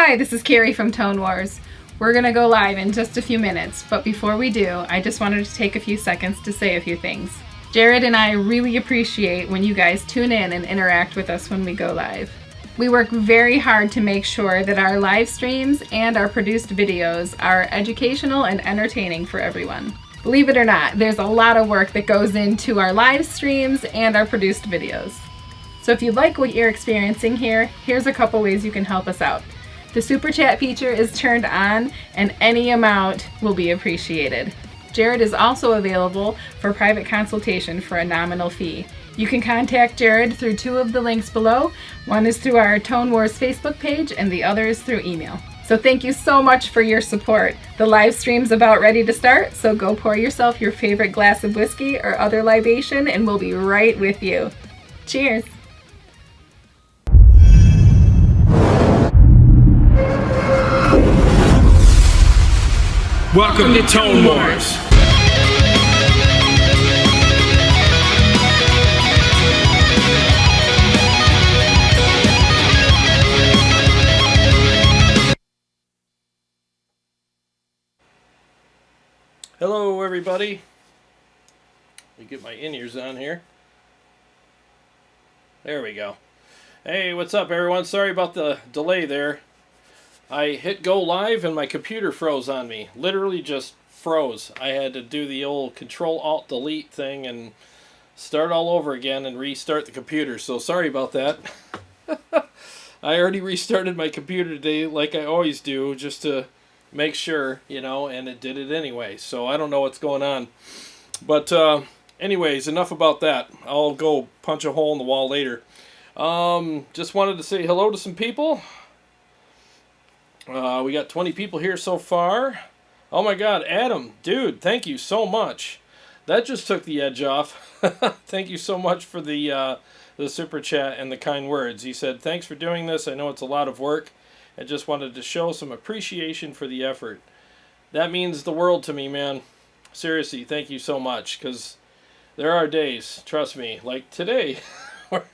Hi, this is Carrie from Tone Wars. We're going to go live in just a few minutes, but before we do, I just wanted to take a few seconds to say a few things. Jared and I really appreciate when you guys tune in and interact with us when we go live. We work very hard to make sure that our live streams and our produced videos are educational and entertaining for everyone. Believe it or not, there's a lot of work that goes into our live streams and our produced videos. So if you like what you're experiencing here, here's a couple ways you can help us out. The Super Chat feature is turned on and any amount will be appreciated. Jared is also available for private consultation for a nominal fee. You can contact Jared through two of the links below. One is through our Tone Wars Facebook page and the other is through email. So thank you so much for your support. The live stream's about ready to start, so go pour yourself your favorite glass of whiskey or other libation and we'll be right with you. Cheers! Welcome to Tone Wars. Hello, everybody. Let me get my in-ears on here. There we go. Hey, what's up, everyone? Sorry about the delay there. I hit go live and my computer froze on me. Literally just froze. I had to do the old Control-Alt-Delete thing and start all over again and restart the computer. So sorry about that. I already restarted my computer today like I always do just to make sure, you know, and it did it anyway. So I don't know what's going on. But anyways, enough about that. I'll go punch a hole in the wall later. Just wanted to say hello to some people. We got 20 people here so far. Oh my god, Adam, dude, thank you so much. That just took the edge off. Thank you so much for the super chat and the kind words. He said, thanks for doing this. I know it's a lot of work. I just wanted to show some appreciation for the effort. That means the world to me, man. Seriously, thank you so much. Because there are days, trust me, like today, where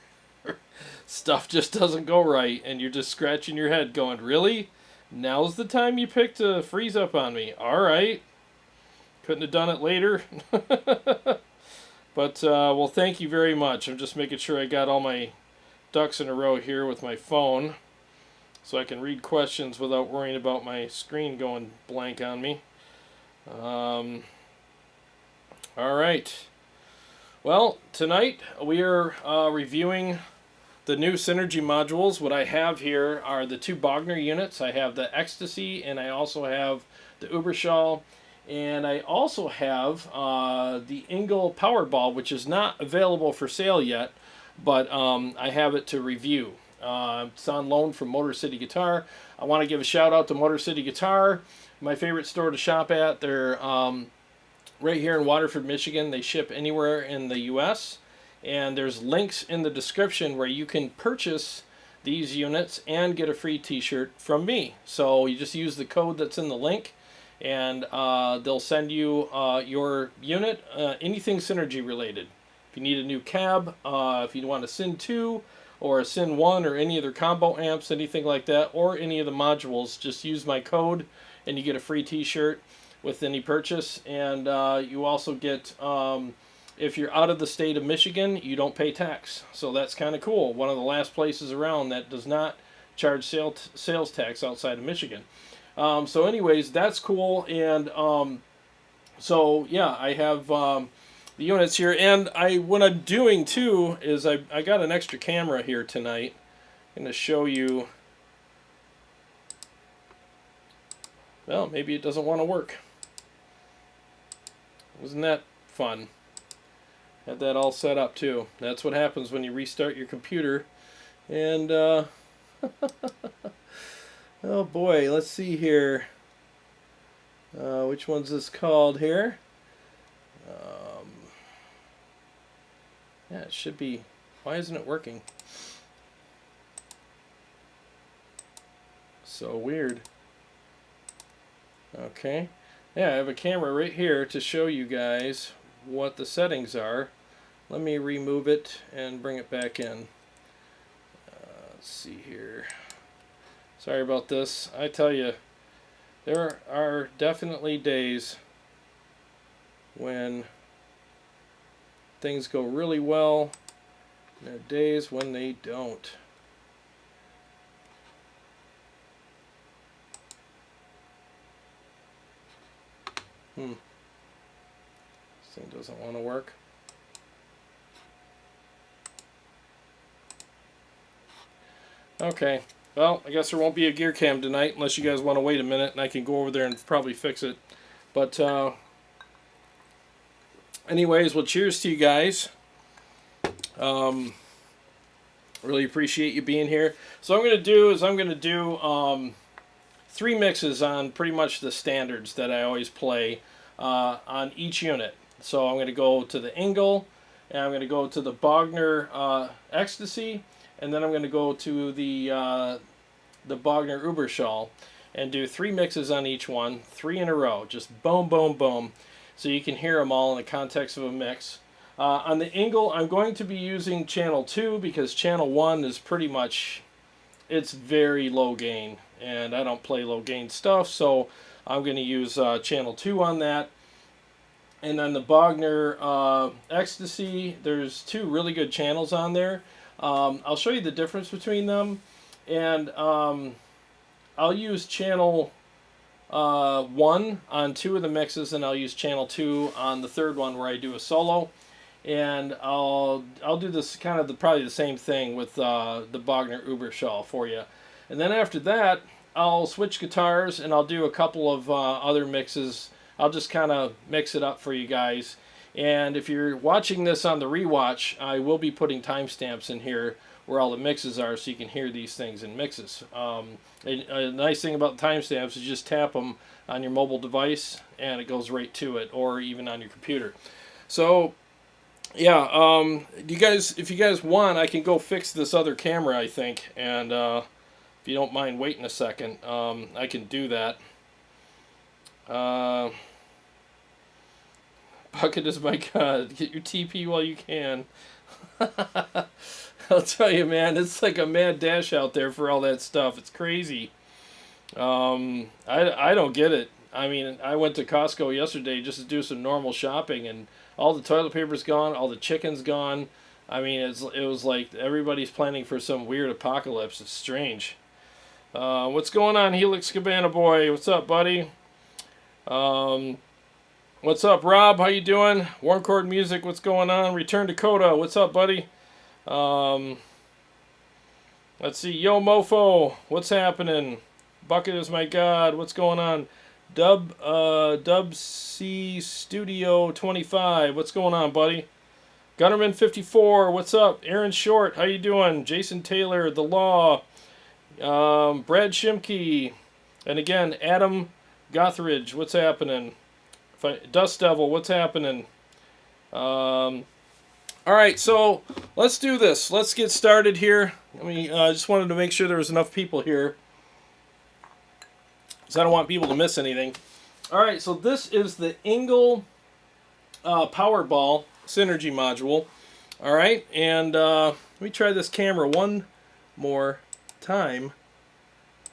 stuff just doesn't go right. And you're just scratching your head going, really? Now's the time you picked to freeze up on me. Alright. Couldn't have done it later. But, well, thank you very much. I'm just making sure I got all my ducks in a row here with my phone, so I can read questions without worrying about my screen going blank on me. Alright. Well, tonight we are reviewing the new Synergy modules. What I have here are the two Bogner units. I have the Ecstasy and I also have the Uberschall. And I also have the Engl Powerball, which is not available for sale yet, but I have it to review. It's on loan from Motor City Guitar. I want to give a shout out to Motor City Guitar, my favorite store to shop at. They're right here in Waterford, Michigan. They ship anywhere in the U.S., and there's links in the description where you can purchase these units and get a free t-shirt from me. So you just use the code that's in the link, and they'll send you your unit, anything Synergy related. If you need a new cab, if you want a Syn 2 or a Syn 1 or any other combo amps, anything like that, or any of the modules, just use my code and you get a free t-shirt with any purchase. And you also get, if you're out of the state of Michigan, you don't pay tax. So that's kind of cool. One of the last places around that does not charge sales tax outside of Michigan. So anyways, that's cool. And so yeah, I have the units here. And what I'm doing too is I got an extra camera here tonight. I'm going to show you. Well, maybe it doesn't want to work. Wasn't that fun? Had that all set up too. That's what happens when you restart your computer. And oh boy, let's see here. Which one's this called here? Yeah, it should be. Why isn't it working? So weird. Okay. Yeah, I have a camera right here to show you guys what the settings are. Let me remove it and bring it back in. Let's see here. Sorry about this. I tell you, there are definitely days when things go really well, and there are days when they don't. This thing doesn't want to work. Okay, well, I guess there won't be a gear cam tonight unless you guys want to wait a minute and I can go over there and probably fix it. But anyways, well, cheers to you guys. Really appreciate you being here. So what I'm going to do 3 mixes on pretty much the standards that I always play on each unit. So I'm going to go to the Engl, and I'm going to go to the Bogner Ecstasy, and then I'm going to go to the Bogner Uberschall, and do 3 mixes on each one, 3 in a row, just boom, boom, boom, so you can hear them all in the context of a mix. On the Engl, I'm going to be using channel 2 because channel 1 is pretty much, it's very low gain, and I don't play low gain stuff, so I'm going to use channel 2 on that. And then the Bogner Ecstasy, there's 2 really good channels on there. I'll show you the difference between them, and I'll use channel 1 on 2 of the mixes, and I'll use channel 2 on the 3rd one where I do a solo. And I'll do this kind of probably the same thing with the Bogner Uberschall for you. And then after that, I'll switch guitars and I'll do a couple of other mixes. I'll just kind of mix it up for you guys. And if you're watching this on the rewatch, I will be putting timestamps in here where all the mixes are so you can hear these things in mixes. A nice thing about the timestamps is you just tap them on your mobile device and it goes right to it, or even on your computer. So yeah, you guys, if you guys want, I can go fix this other camera, I think, and if you don't mind waiting a second, I can do that. Bucket is my god. Get your TP while you can. I'll tell you, man, it's like a mad dash out there for all that stuff. It's crazy. I don't get it. I mean, I went to Costco yesterday just to do some normal shopping, and all the toilet paper's gone, all the chicken's gone. I mean, it was like everybody's planning for some weird apocalypse. It's strange. What's going on, Helix Cabana Boy? What's up, buddy? What's up, Rob? How you doing? Warm Chord Music, what's going on? Return Dakota, what's up, buddy? Let's see, Yo Mofo, what's happening? Bucket is my god, what's going on? Dub C Studio 25, what's going on, buddy? Gunnerman 54, what's up? Aaron Short, how you doing? Jason Taylor, The Law, Brad Shimke, and again, Adam Gothridge, what's happening? Dust Devil, what's happening? Alright, so let's do this. Let's get started here. I just wanted to make sure there was enough people here, because I don't want people to miss anything. Alright, so this is the Engl Powerball Synergy module. Alright, and let me try this camera one more time.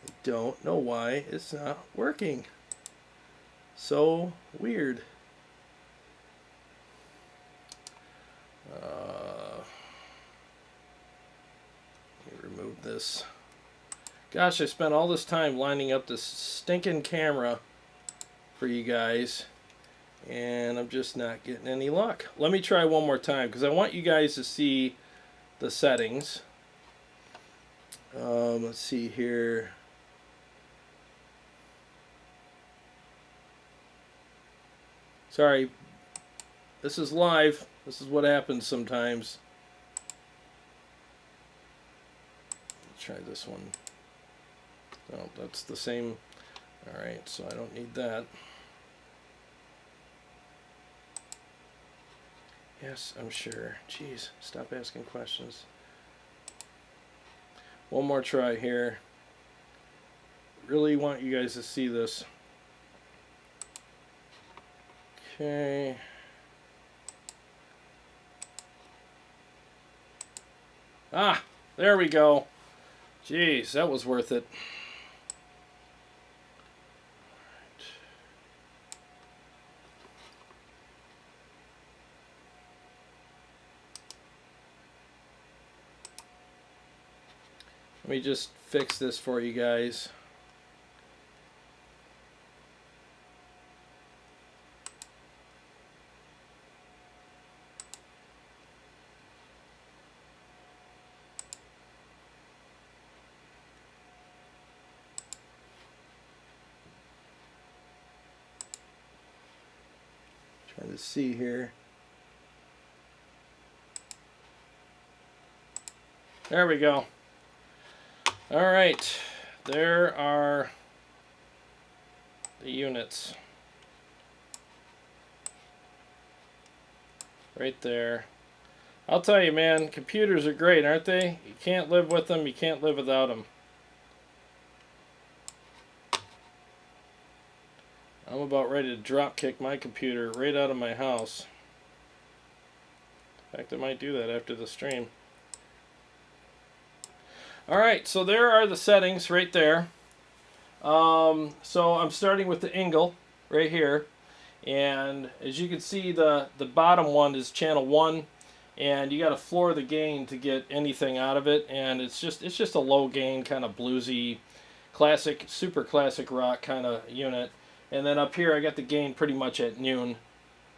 I don't know why it's not working. So weird. Let me remove this. Gosh, I spent all this time lining up this stinking camera for you guys, and I'm just not getting any luck. Let me try one more time, because I want you guys to see the settings. Let's see here. Sorry, this is live. This is what happens sometimes. Let's try this one. Oh, that's the same. Alright, so I don't need that. Yes, I'm sure. Jeez, stop asking questions. One more try here. Really want you guys to see this. Okay. Ah, there we go. Jeez, that was worth it. Let me just fix this for you guys. Trying to see here. There we go. All right, there are the units right there. I'll tell you, man, computers are great, aren't they? You can't live with them, you can't live without them. I'm about ready to drop kick my computer right out of my house. In fact, I might do that after the stream. Alright, so there are the settings right there. So I'm starting with the Engl right here. And as you can see, the bottom one is channel 1. And you got to floor the gain to get anything out of it. And it's just a low gain, kind of bluesy, classic, super classic rock kind of unit. And then up here I got the gain pretty much at noon.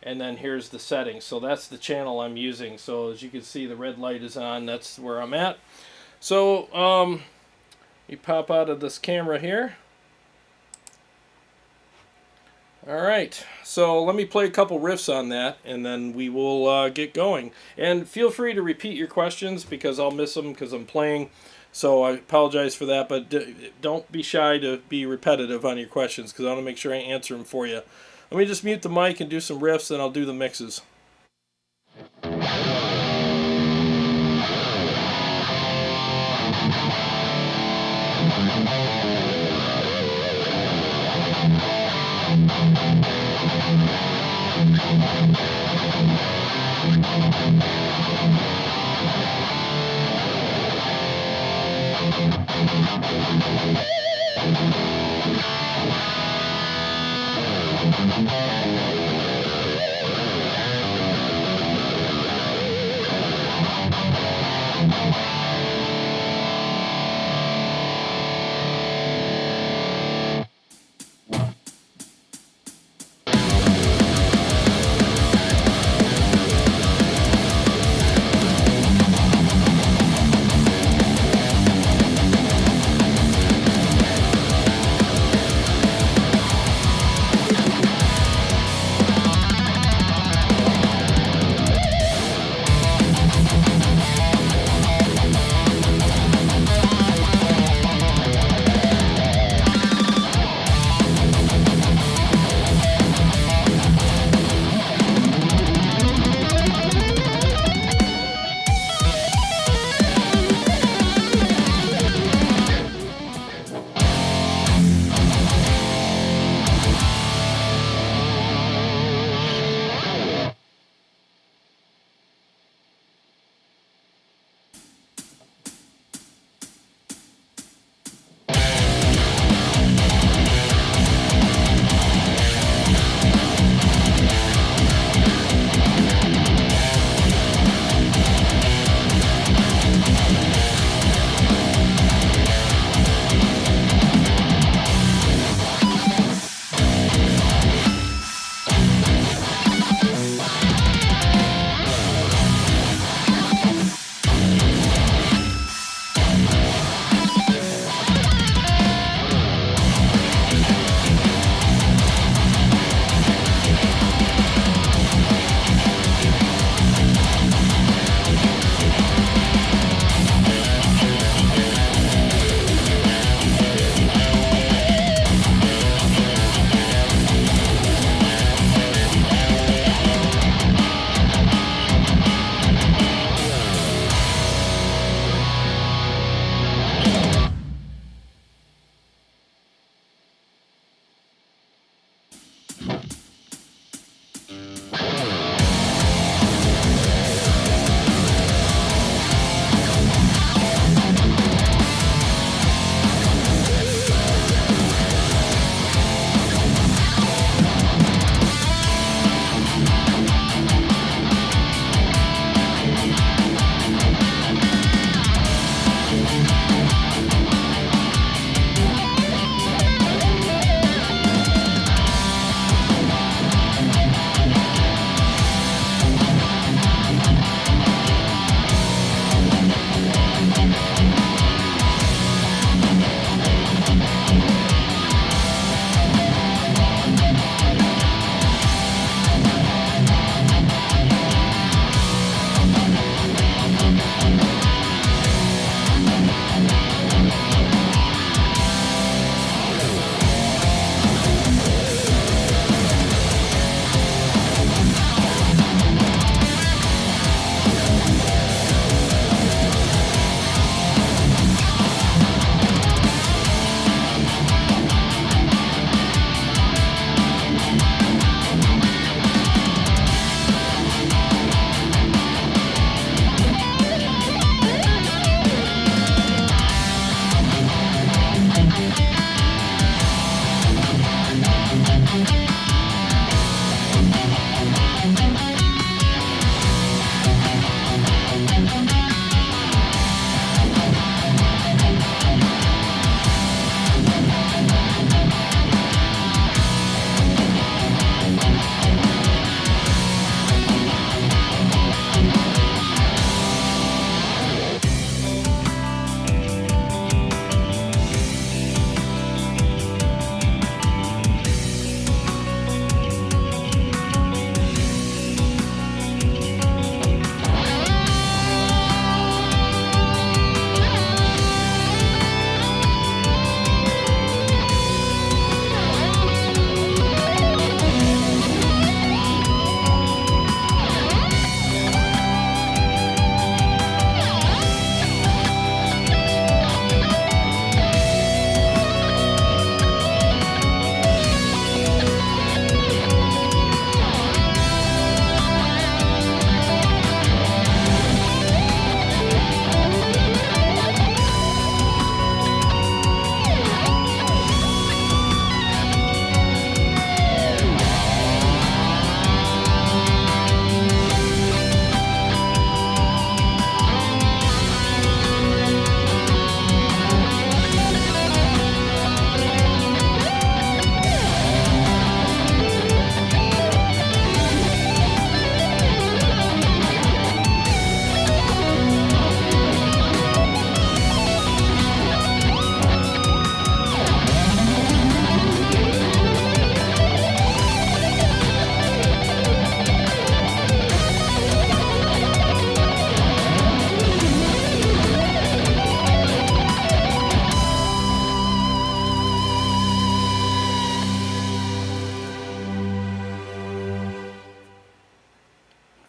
And then here's the settings. So that's the channel I'm using. So as you can see, the red light is on. That's where I'm at. So you pop out of this camera here. Alright, so let me play a couple riffs on that, and then we will get going. And feel free to repeat your questions, because I'll miss them because I'm playing. So I apologize for that, but don't be shy to be repetitive on your questions, because I want to make sure I answer them for you. Let me just mute the mic and do some riffs, and I'll do the mixes.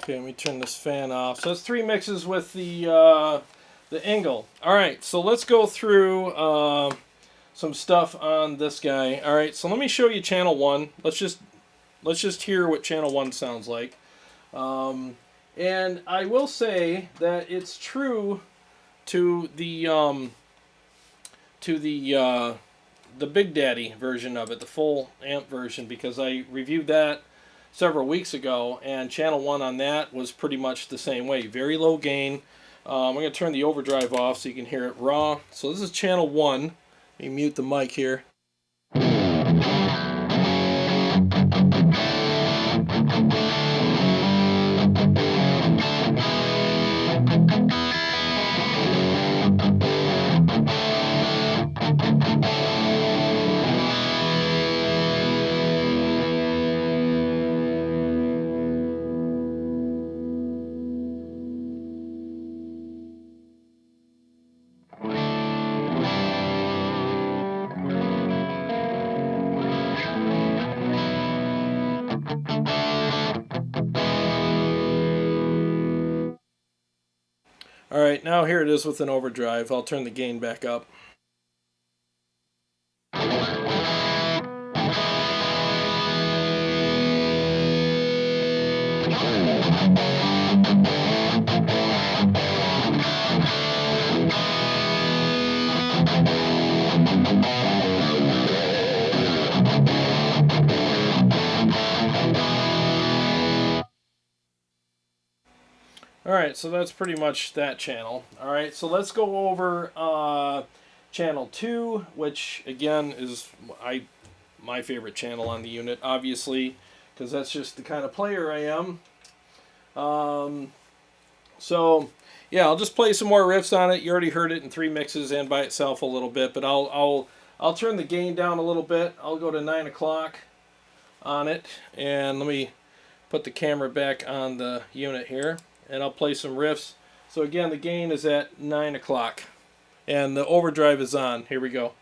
Okay, let me turn this fan off. So that's 3 mixes with the Engl. All right, so let's go through some stuff on this guy. All right, so let me show you channel 1. Let's just hear what channel 1 sounds like. And I will say that it's true to the Big Daddy version of it, the full amp version, because I reviewed that several weeks ago, and channel 1 on that was pretty much the same way. Very low gain. I'm going to turn the overdrive off so you can hear it raw. So this is channel 1. Let me mute the mic here. Alright, now here it is with an overdrive. I'll turn the gain back up. Alright, so that's pretty much that channel. Alright, so let's go over channel 2, which again is my favorite channel on the unit, obviously, because that's just the kind of player I am. So yeah, I'll just play some more riffs on it. You already heard it in 3 mixes and by itself a little bit, but I'll turn the gain down a little bit. I'll go to 9 o'clock on it, and let me put the camera back on the unit here, and I'll play some riffs. So again, the gain is at 9 o'clock, and the overdrive is on. Here we go.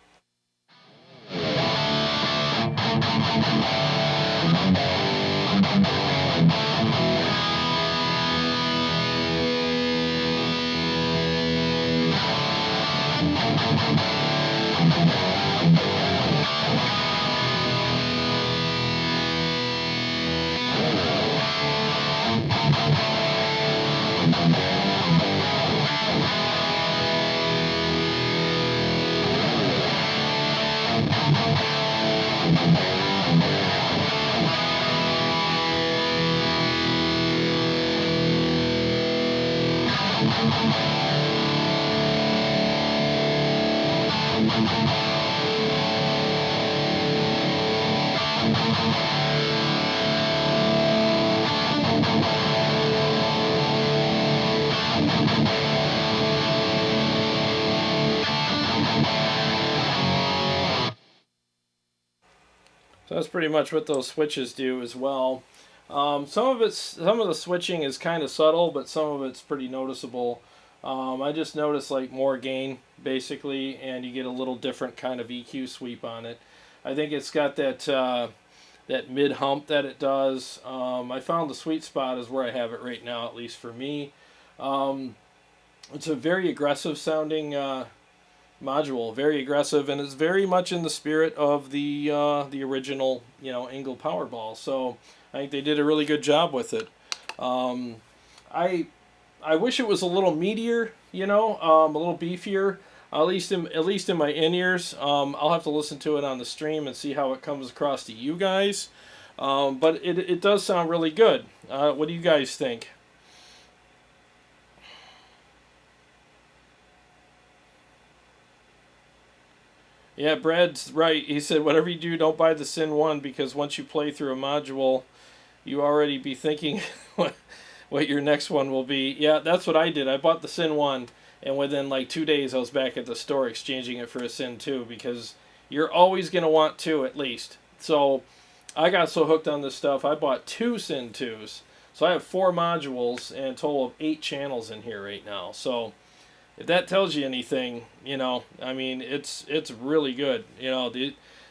So that's pretty much what those switches do as well. Some of the switching is kind of subtle, but some of it's pretty noticeable. I just noticed like more gain basically, and you get a little different kind of EQ sweep on it. I think it's got that that mid hump that it does. I found the sweet spot is where I have it right now, at least for me. It's a very aggressive sounding module, very aggressive, and it's very much in the spirit of the original, Engl Powerball. So I think they did a really good job with it. I wish it was a little meatier, a little beefier, at least in my in-ears. I'll have to listen to it on the stream and see how it comes across to you guys. But it does sound really good. What do you guys think? Yeah, Brad's right. He said, whatever you do, don't buy the Syn 1, because once you play through a module, you already be thinking what your next one will be. Yeah, that's what I did. I bought the Syn 1, and within like 2 days, I was back at the store exchanging it for a Syn 2, because you're always going to want 2 at least. So I got so hooked on this stuff, I bought 2 Syn 2s. So I have 4 modules and a total of 8 channels in here right now. So if that tells you anything, I mean, it's really good.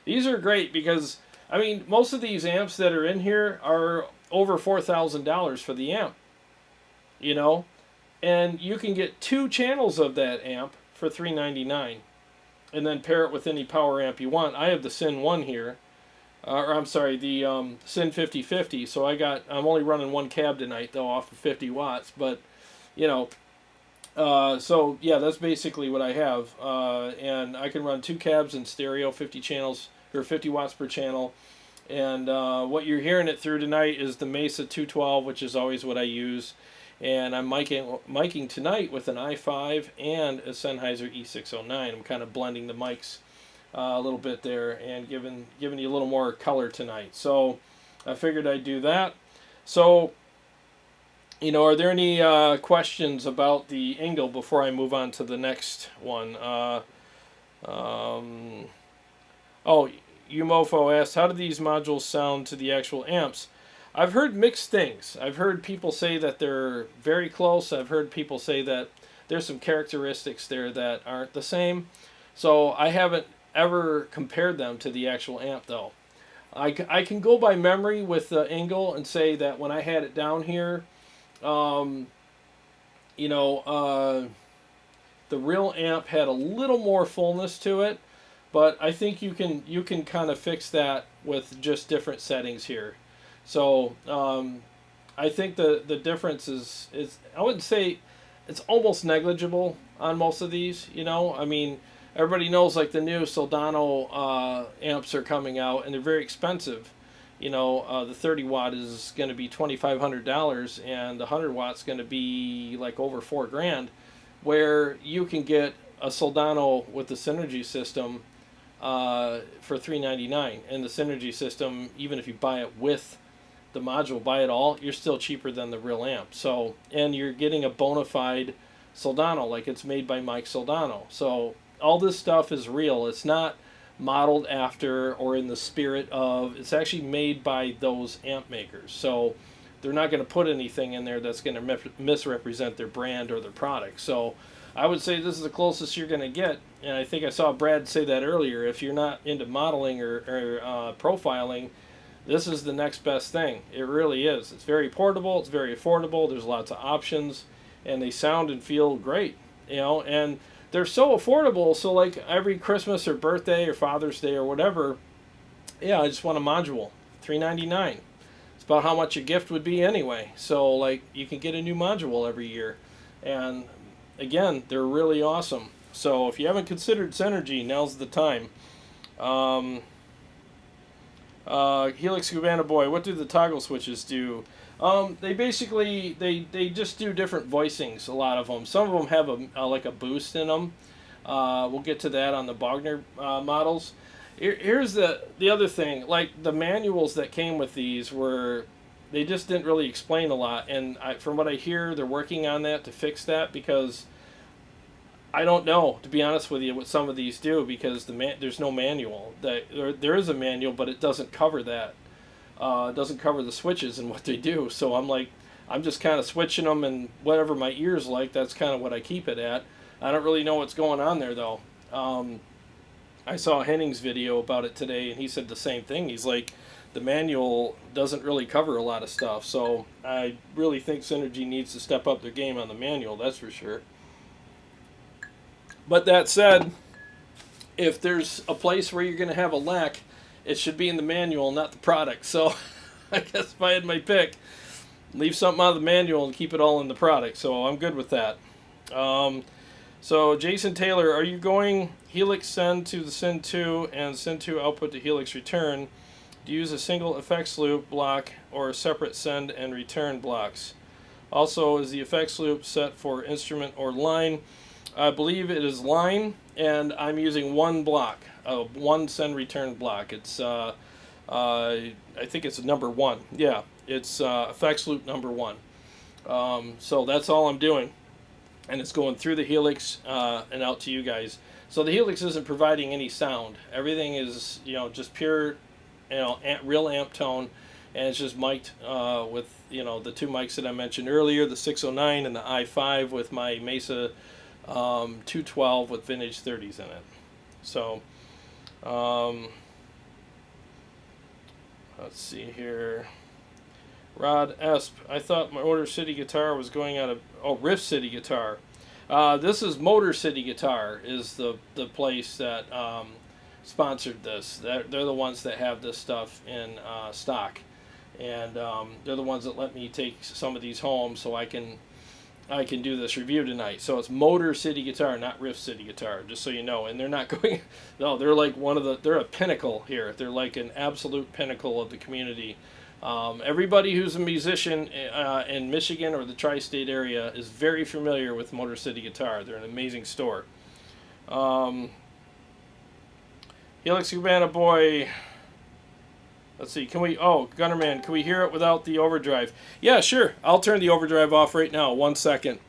These are great because, I mean, most of these amps that are in here are over $4,000 for the amp. you know, and you can get 2 channels of that amp for $3.99, and then pair it with any power amp you want. I have the Syn 1 here, or I'm sorry, the Syn 5050. So I'm only running 1 cab tonight though, off of 50 watts. But you know, so yeah, that's basically what I have, and I can run 2 cabs in stereo, 50 channels or 50 watts per channel. And what you're hearing it through tonight is the Mesa 212, which is always what I use. And I'm miking tonight with an i5 and a Sennheiser E609. I'm kind of blending the mics a little bit there and giving you a little more color tonight. So I figured I'd do that. So, you know, are there any questions about the Engl before I move on to the next one? Oh, Umofo asked, how do these modules sound to the actual amps? I've heard mixed things. I've heard people say that they're very close. I've heard people say that there's some characteristics there that aren't the same. So I haven't ever compared them to the actual amp though. I can go by memory with the Engl and say that when I had it down here, you know, the real amp had a little more fullness to it, but I think you can kind of fix that with just different settings here. So I think the difference is I wouldn't say it's almost negligible on most of these. You know, I mean, everybody knows like the new Soldano amps are coming out and they're very expensive. You know, the 30 watt is going to be $2,500 and the 100 watt's going to be like over $4,000, where you can get a Soldano with the Synergy system for $3.99, and the Synergy system, even if you buy it with the module, buy it all, you're still cheaper than the real amp. So, and you're getting a bona fide Soldano, like it's made by Mike Soldano. So all this stuff is real. It's not modeled after or in the spirit of, it's actually made by those amp makers. So they're not going to put anything in there that's going to misrepresent their brand or their product. So I would say this is the closest you're going to get. And I think I saw Brad say that earlier. If you're not into modeling or profiling, this is the next best thing. It really is. It's very portable. It's very affordable. There's lots of options, and they sound and feel great. You know, and they're so affordable. So like every Christmas or birthday or Father's Day or whatever, yeah, I just want a module, $3.99. It's about how much a gift would be anyway. So like you can get a new module every year, and again, they're really awesome. So if you haven't considered Synergy, now's the time. Helix Cubana Boy, what do the toggle switches do? They basically, they just do different voicings, a lot of them. Some of them have like a boost in them. We'll get to that on the Bogner models. Here's the other thing, like the manuals that came with these they just didn't really explain a lot, and from what I hear, they're working on that to fix that, because I don't know, to be honest with you, what some of these do, because there's no manual. There is a manual, but it doesn't cover that. It doesn't cover the switches and what they do. So I'm just kind of switching them, and whatever my ears like, that's kind of what I keep it at. I don't really know what's going on there though. I saw Henning's video about it today, and he said the same thing. He's like, the manual doesn't really cover a lot of stuff. So I really think Synergy needs to step up their game on the manual, that's for sure. But that said, if there's a place where you're going to have a lack, it should be in the manual, not the product. So I guess if I had my pick, leave something out of the manual and keep it all in the product. So I'm good with that. So Jason Taylor, are you going Helix send to the Syn 2 and Syn 2 output to Helix return? Do you use a single effects loop block or separate send and return blocks? Also, is the effects loop set for instrument or line? I believe it is line, and I'm using one block, one send return block. It's I think it's number 1. Yeah, it's effects loop number 1. So that's all I'm doing, and it's going through the Helix and out to you guys. So the Helix isn't providing any sound. Everything is, you know, just pure, you know, real amp tone, and it's just mic'd with, you know, the 2 mics that I mentioned earlier, the 609 and the i5 with my Mesa 212 with vintage 30s in it. So let's see here. Rod Esp. I thought Motor City Guitar was going out of Riff City Guitar. This is Motor City Guitar is the place that sponsored this. They're the ones that have this stuff in stock, and they're the ones that let me take some of these home so I can do this review tonight. So it's Motor City Guitar, not Riff City Guitar, just so you know. And they're not going, no, they're like they're a pinnacle here. They're like an absolute pinnacle of the community. Everybody who's a musician in Michigan or the tri-state area is very familiar with Motor City Guitar. They're an amazing store. Helix Cabana Boy. Let's see, can we, Gunnerman, can we hear it without the overdrive? Yeah, sure. I'll turn the overdrive off right now. 1 second.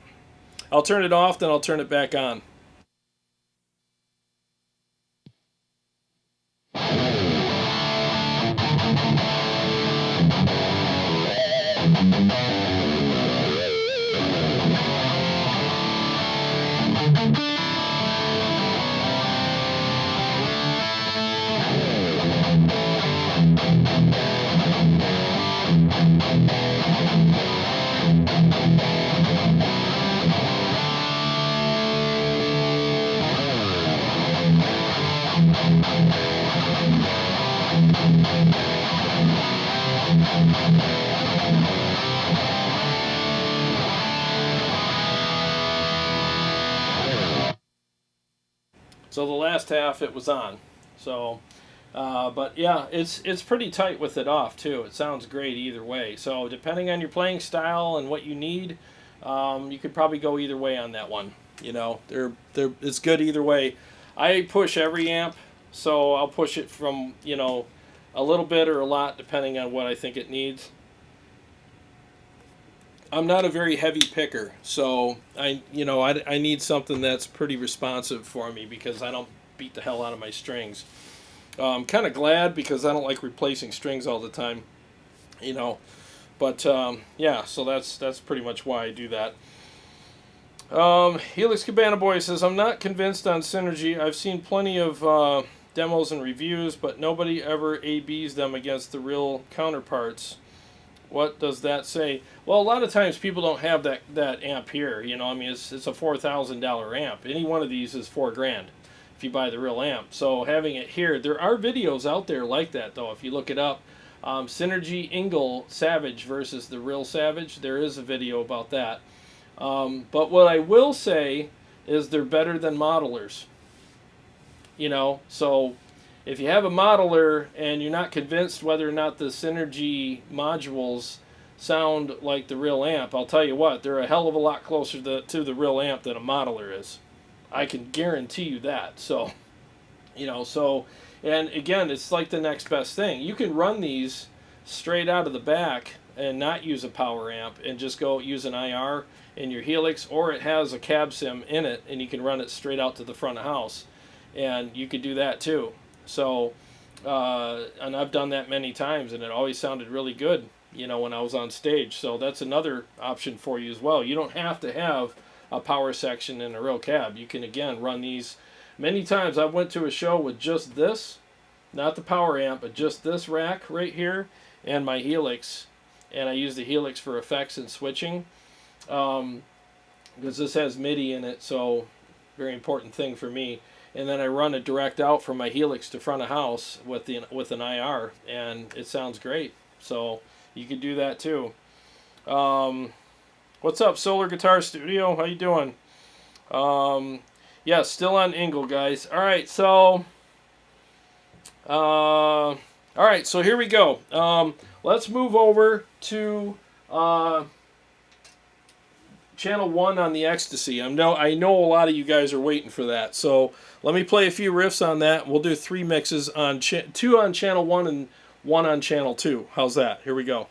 I'll turn it off, then I'll turn it back on. So the last half it was on. So, but yeah, it's pretty tight with it off too. It sounds great either way. So depending on your playing style and what you need, you could probably go either way on that one. You know, it's good either way. I push every amp, so I'll push it from, you know, a little bit or a lot depending on what I think it needs. I'm not a very heavy picker, so I need something that's pretty responsive for me because I don't beat the hell out of my strings. I'm kind of glad because I don't like replacing strings all the time, you know. But yeah, so that's pretty much why I do that. Helix Cabana Boy says, I'm not convinced on Synergy. I've seen plenty of demos and reviews, but nobody ever A/Bs them against the real counterparts. What does that say? Well, a lot of times people don't have that amp here. You know, I mean, it's a $4,000 amp. Any one of these is $4,000 if you buy the real amp. So having it here, there are videos out there like that though. If you look it up, Synergy Engl Savage versus the real Savage, there is a video about that. But what I will say is they're better than modelers. You know, so if you have a modeler and you're not convinced whether or not the Synergy modules sound like the real amp, I'll tell you what, they're a hell of a lot closer to the real amp than a modeler is. I can guarantee you that. So, you know, and again, it's like the next best thing. You can run these straight out of the back and not use a power amp and just go use an IR in your Helix, or it has a cab sim in it and you can run it straight out to the front of house. And you could do that too. So, and I've done that many times, and it always sounded really good, you know, when I was on stage. So that's another option for you as well. You don't have to have a power section in a real cab. You can, again, run these. Many times I went to a show with just this, not the power amp, but just this rack right here, and my Helix. And I use the Helix for effects and switching, because this has MIDI in it, so very important thing for me. And then I run it direct out from my Helix to front of house with an IR, and it sounds great. So you could do that too. What's up, Solar Guitar Studio? How you doing? Yeah, still on Engl, guys. All right, so here we go. Let's move over to channel 1 on the Ecstasy. I know a lot of you guys are waiting for that. So let me play a few riffs on that. We'll do 3 mixes on 2 on channel 1 and 1 on channel 2. How's that? Here we go.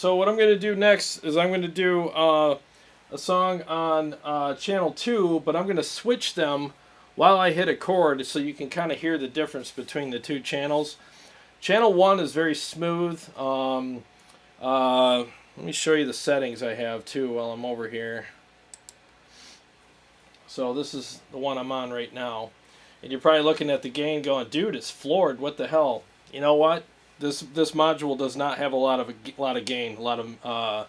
so what I'm going to do next is I'm going to do a song on channel 2, but I'm going to switch them while I hit a chord so you can kind of hear the difference between the two channels. Channel 1 is very smooth. Let me show you the settings I have too while I'm over here. So this is the one I'm on right now. And you're probably looking at the gain going, dude, it's floored. What the hell? You know what? This module does not have a lot of gain, a lot of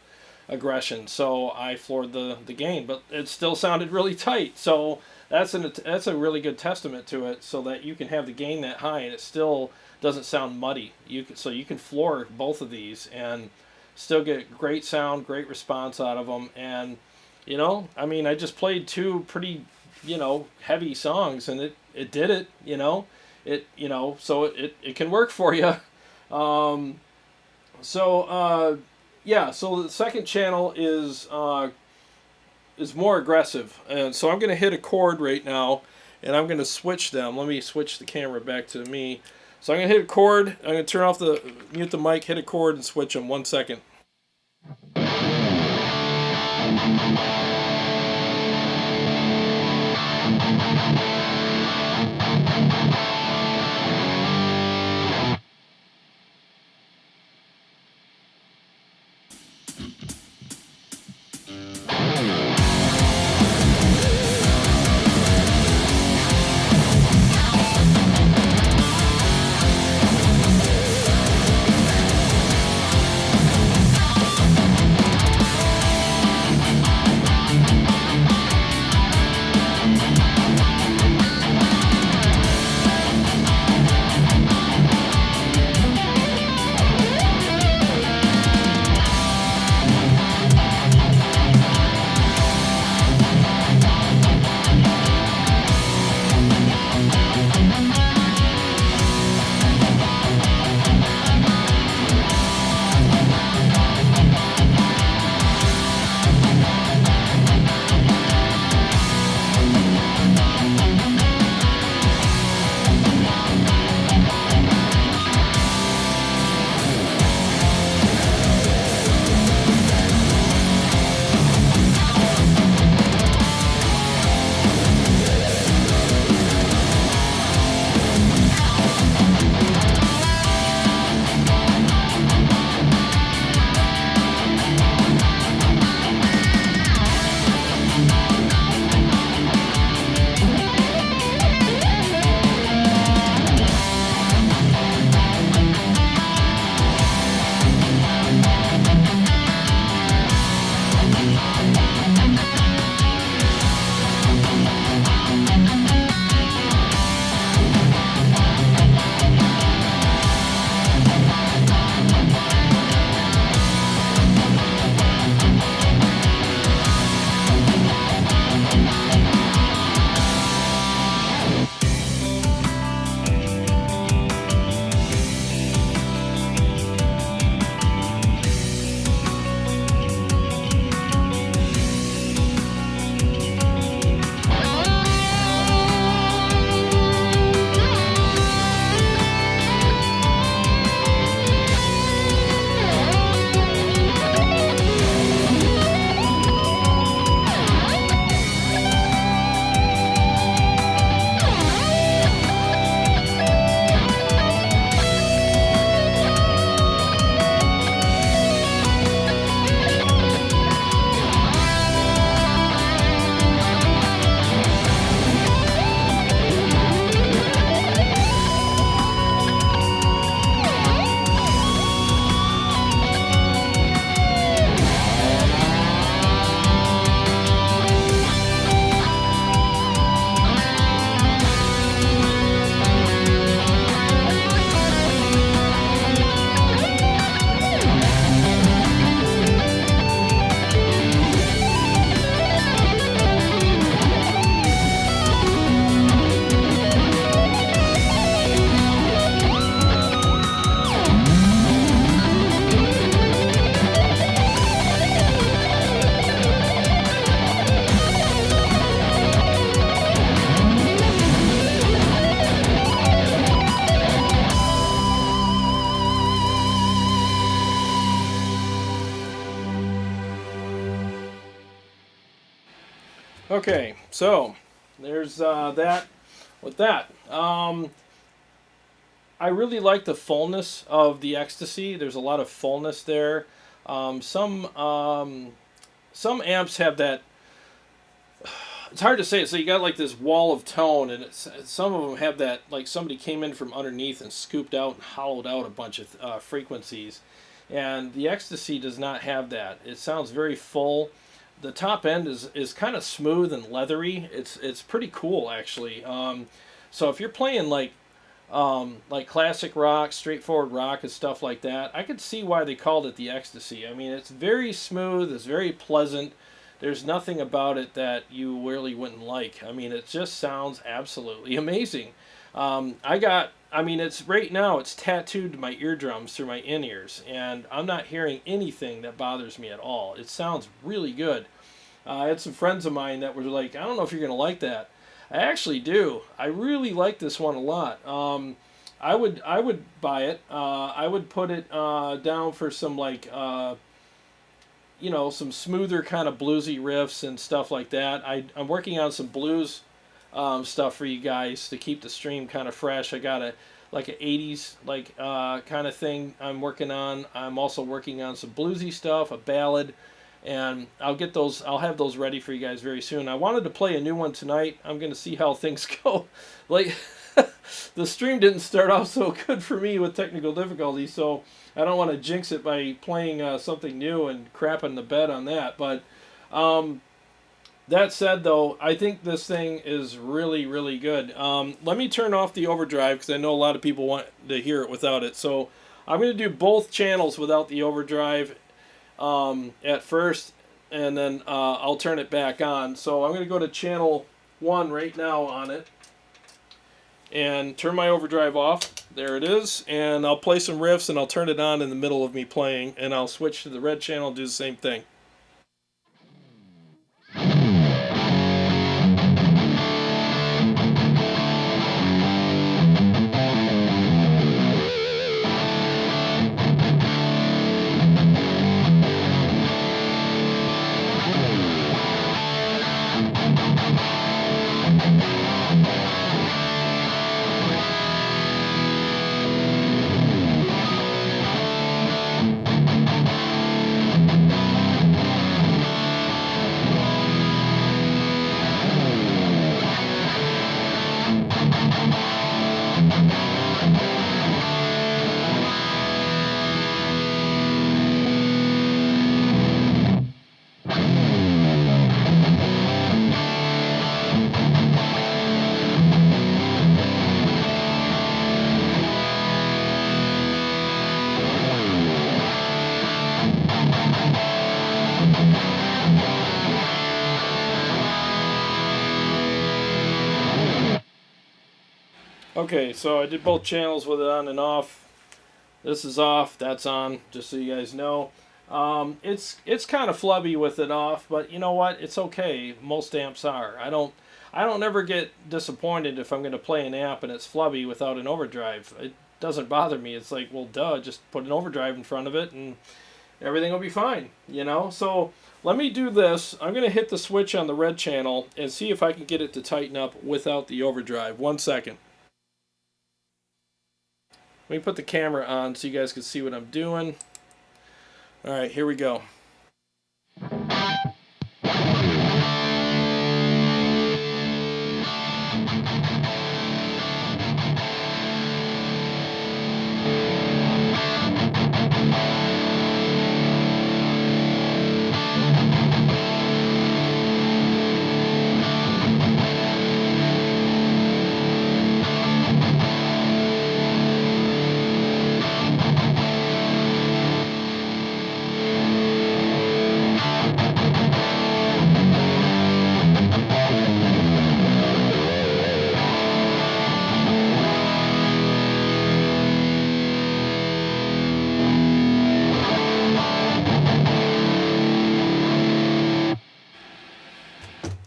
aggression. So I floored the gain, but it still sounded really tight. So that's a really good testament to it, so that you can have the gain that high and it still doesn't sound muddy. So you can floor both of these and still get great sound, great response out of them. And you know, I mean, I just played two pretty, you know, heavy songs, and it did it. You know, so it can work for you. Yeah. So the second channel is more aggressive, and so I'm going to hit a chord right now, and I'm going to switch them. Let me switch the camera back to me. So I'm going to hit a chord. I'm going to mute the mic, hit a chord, and switch them. 1 second. Okay, so there's that with that. I really like the fullness of the Ecstasy. There's a lot of fullness there. Um, some um, some amps have that. It's hard to say. So you got like this wall of tone, and some of them have that like somebody came in from underneath and scooped out and hollowed out a bunch of frequencies, and the Ecstasy does not have that. It sounds very full. The top end is kind of smooth and leathery. It's pretty cool actually. So if you're playing like classic rock, straightforward rock, and stuff like that, I could see why they called it the Ecstasy. I mean, it's very smooth, it's very pleasant. There's nothing about it that you really wouldn't like. I mean, it just sounds absolutely amazing. I mean, it's right now, it's tattooed to my eardrums through my in ears, and I'm not hearing anything that bothers me at all. It sounds really good. I had some friends of mine that were like, I don't know if you're going to like that. I actually do. I really like this one a lot. I would buy it. I would put it down for some like some smoother kind of bluesy riffs and stuff like that. I'm working on some blues stuff for you guys to keep the stream kind of fresh. I got a like an 80s like kind of thing I'm working on. I'm also working on some bluesy stuff, a ballad, and I'll have those ready for you guys very soon. I wanted to play a new one tonight. I'm going to see how things go. Like the stream didn't start off so good for me with technical difficulties, so I don't want to jinx it by playing something new and crapping the bed on that. But um, that said, though, I think this thing is really, really good. Let me turn off the overdrive because I know a lot of people want to hear it without it. So I'm going to do both channels without the overdrive at first, and then I'll turn it back on. So I'm going to go to channel 1 right now on it and turn my overdrive off. There it is. And I'll play some riffs and I'll turn it on in the middle of me playing, and I'll switch to the red channel and do the same thing. Okay, so I did both channels with it on and off. This is off, that's on, just so you guys know. It's kind of flubby with it off, but you know what? It's okay. Most amps are. I don't ever get disappointed if I'm going to play an amp and it's flubby without an overdrive. It doesn't bother me. It's like, well, duh, just put an overdrive in front of it and everything will be fine, you know? So let me do this. I'm going to hit the switch on the red channel and see if I can get it to tighten up without the overdrive. 1 second. Let me put the camera on so you guys can see what I'm doing. All right, here we go.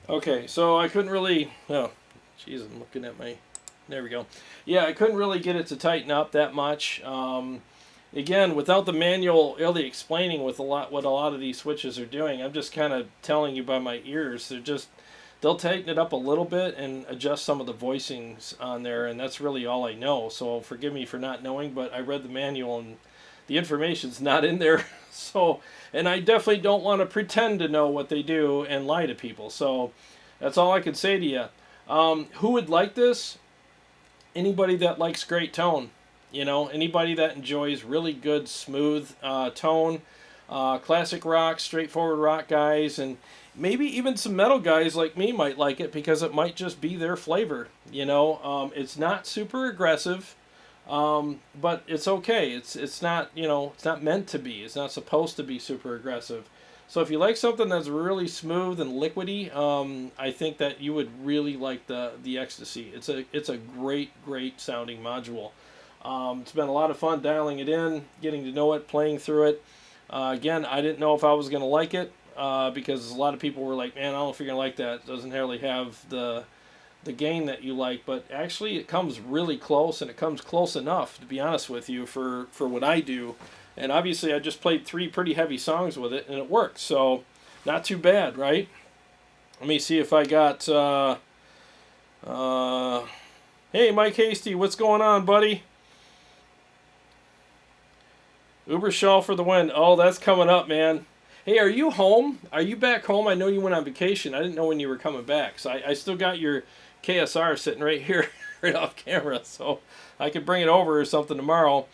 Okay, so I couldn't really, oh, jeez, I'm looking at my, there we go. Yeah, I couldn't really get it to tighten up that much. Again, without the manual really explaining what a lot of these switches are doing, I'm just kind of telling you by my ears. They'll tighten it up a little bit and adjust some of the voicings on there, and that's really all I know. So forgive me for not knowing, but I read the manual and the information's not in there. So, and I definitely don't want to pretend to know what they do and lie to people. So that's all I can say to you. Who would like this? Anybody that likes great tone. You know, anybody that enjoys really good, smooth tone. Classic rock, straightforward rock guys, and maybe even some metal guys like me might like it because it might just be their flavor. You know, it's not super aggressive. But it's okay. It's not, you know, it's not meant to be. It's not supposed to be super aggressive. So if you like something that's really smooth and liquidy, I think that you would really like the Ecstasy. It's a great sounding module. It's been a lot of fun dialing it in, getting to know it, playing through it. Again, I didn't know if I was going to like it because a lot of people were like, man, I don't know if you're going to like that. It doesn't really have the gain that you like, but actually it comes really close, and it comes close enough, to be honest with you, for what I do. And obviously I just played 3 pretty heavy songs with it, and it worked, so not too bad, right? Let me see if I got hey, Mike Hasty, what's going on, buddy? Uberschall for the win. Oh, that's coming up, man. Hey, are you home? Are you back home? I know you went on vacation. I didn't know when you were coming back, so I still got your KSR sitting right here, right off camera, so I could bring it over or something tomorrow.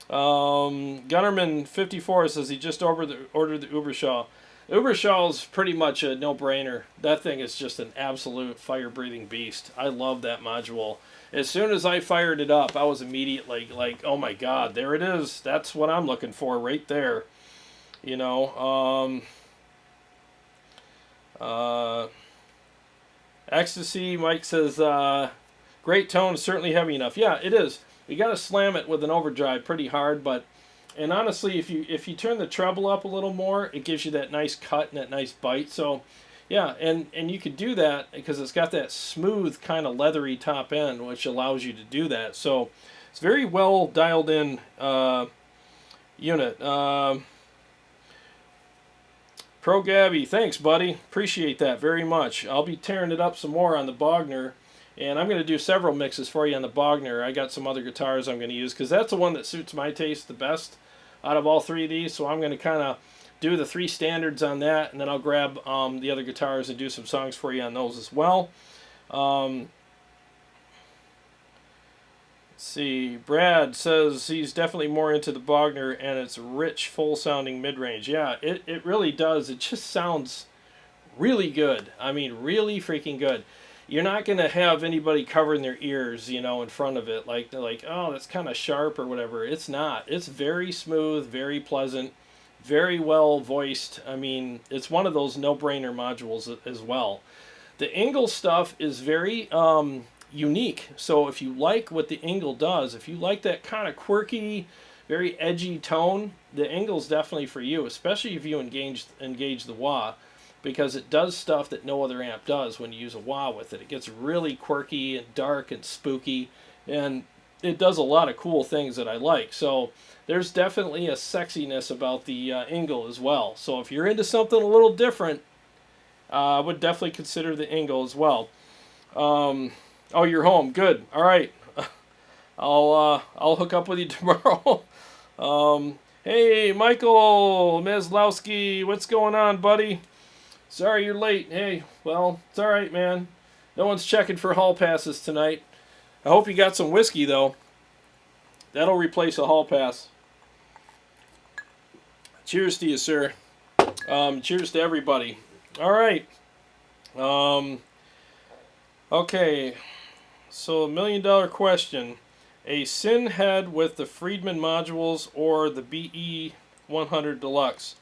Gunnerman54 says he just ordered the Uberschall. Uberschall's pretty much a no-brainer. That thing is just an absolute fire-breathing beast. I love that module. As soon as I fired it up, I was immediately like, oh my god, there it is. That's what I'm looking for right there. You know, Ecstasy, Mike says, great tone, certainly heavy enough. Yeah, it is. You got to slam it with an overdrive pretty hard, but, and honestly, if you turn the treble up a little more, it gives you that nice cut and that nice bite. So, yeah, and you could do that because it's got that smooth kind of leathery top end, which allows you to do that. So, it's very well dialed in unit. Pro Gabby, thanks, buddy. Appreciate that very much. I'll be tearing it up some more on the Bogner, and I'm going to do several mixes for you on the Bogner. I got some other guitars I'm going to use because that's the one that suits my taste the best out of all 3 of these. So I'm going to kind of do the 3 standards on that, and then I'll grab the other guitars and do some songs for you on those as well. See, Brad says he's definitely more into the Bogner, and it's rich, full-sounding mid-range. Yeah, it really does. It just sounds really good. I mean, really freaking good. You're not going to have anybody covering their ears, you know, in front of it. Like, they're like, oh, that's kind of sharp or whatever. It's not. It's very smooth, very pleasant, very well voiced. I mean, it's one of those no-brainer modules as well. The Engl stuff is very unique. So if you like what the Engl does, if you like that kind of quirky, very edgy tone, the Engl's definitely for you, especially if you engage the wah, because it does stuff that no other amp does when you use a wah with it. It gets really quirky and dark and spooky, and it does a lot of cool things that I like. So there's definitely a sexiness about the Engl as well. So if you're into something a little different, I would definitely consider the Engl as well. Oh, you're home. Good. All right. I'll hook up with you tomorrow. Hey, Michael Meslowski, what's going on, buddy? Sorry you're late. Hey, well, it's all right, man. No one's checking for hall passes tonight. I hope you got some whiskey, though. That'll replace a hall pass. Cheers to you, sir. Cheers to everybody. All right. Okay. So, $1 million question. A Syn head with the Friedman modules or the BE100 Deluxe?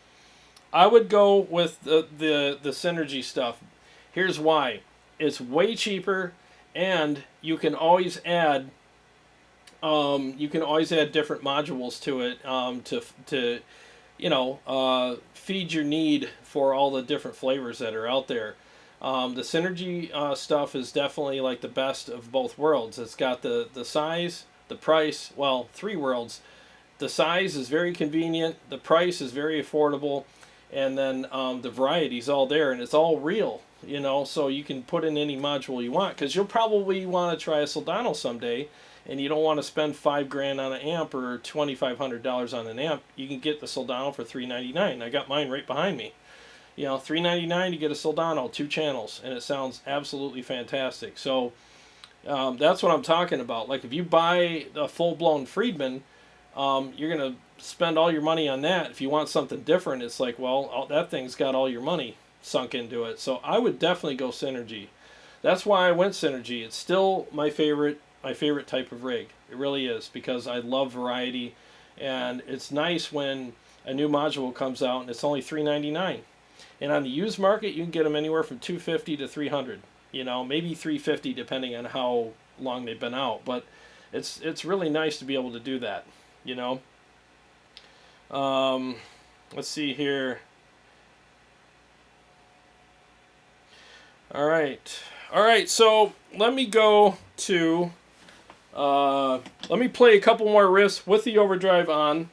I would go with the Synergy stuff. Here's why. It's way cheaper, and you can always add different modules to it to feed your need for all the different flavors that are out there. The Synergy stuff is definitely like the best of both worlds. It's got the size, the price, well, 3 worlds. The size is very convenient, the price is very affordable, and then the variety's all there, and it's all real, you know, so you can put in any module you want, because you'll probably want to try a Soldano someday, and you don't want to spend $5,000 on an amp or $2,500 on an amp. You can get the Soldano for $399. I got mine right behind me. You know, $399 to get a Soldano, 2 channels, and it sounds absolutely fantastic. So that's what I'm talking about. Like, if you buy a full-blown Friedman, you're going to spend all your money on that. If you want something different, it's like, well, that thing's got all your money sunk into it. So I would definitely go Synergy. That's why I went Synergy. It's still my favorite type of rig. It really is, because I love variety, and it's nice when a new module comes out and it's only $399. And on the used market, you can get them anywhere from $250 to $300. You know, maybe $350 depending on how long they've been out. But it's really nice to be able to do that. You know. Let's see here. All right. So let me go to. Let me play a couple more riffs with the overdrive on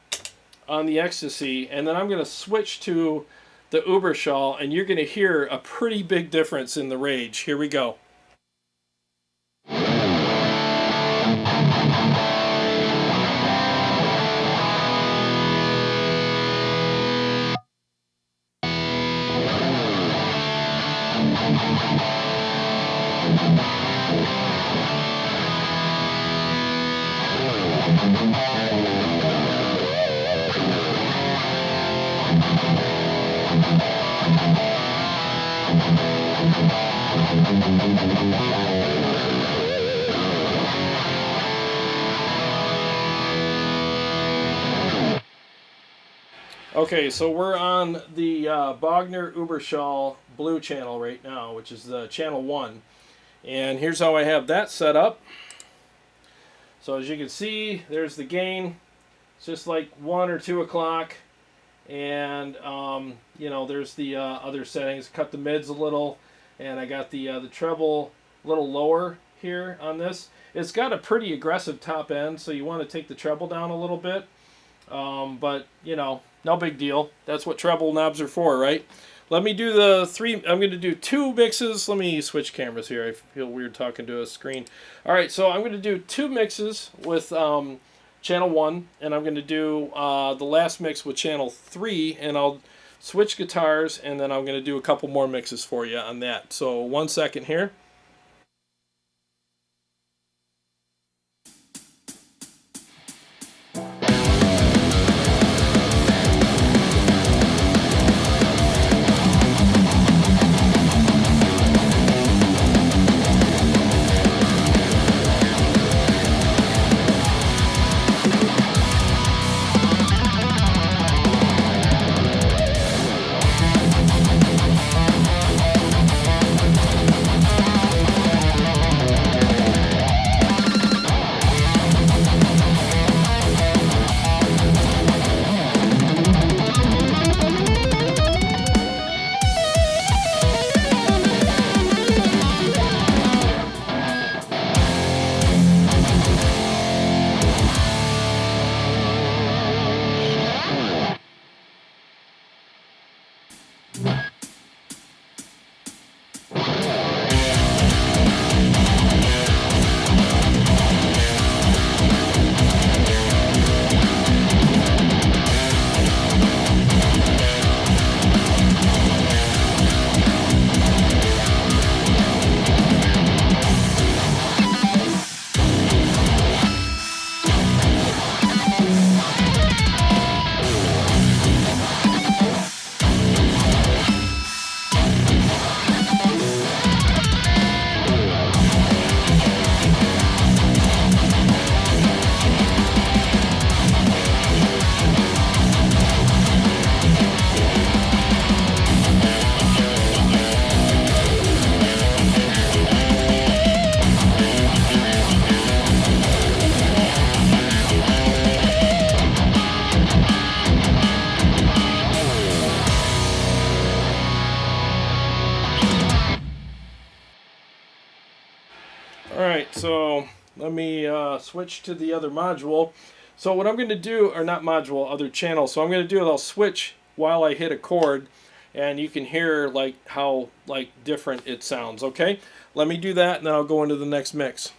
the Ecstasy, and then I'm going to switch to the Uberschall, and you're going to hear a pretty big difference in the rage. Here we go. Okay, so we're on the Bogner Uberschall Blue channel right now, which is the channel 1. And here's how I have that set up. So as you can see, there's the gain. It's just like 1 or 2 o'clock. And, you know, there's the other settings. Cut the mids a little. And I got the treble a little lower here on this. It's got a pretty aggressive top end, so you want to take the treble down a little bit. But, you know, no big deal. That's what treble knobs are for, right? Let me do the 3. I'm going to do 2 mixes. Let me switch cameras here. I feel weird talking to a screen. All right, so I'm going to do 2 mixes with channel 1, and I'm going to do the last mix with channel 3, and I'll switch guitars, and then I'm going to do a couple more mixes for you on that. So 1 second here. Alright, so let me switch to the other module. So what I'm going to do, or not module, other channel, so I'm going to do is I'll switch while I hit a chord, and you can hear like how like different it sounds. Okay, let me do that and then I'll go into the next mix.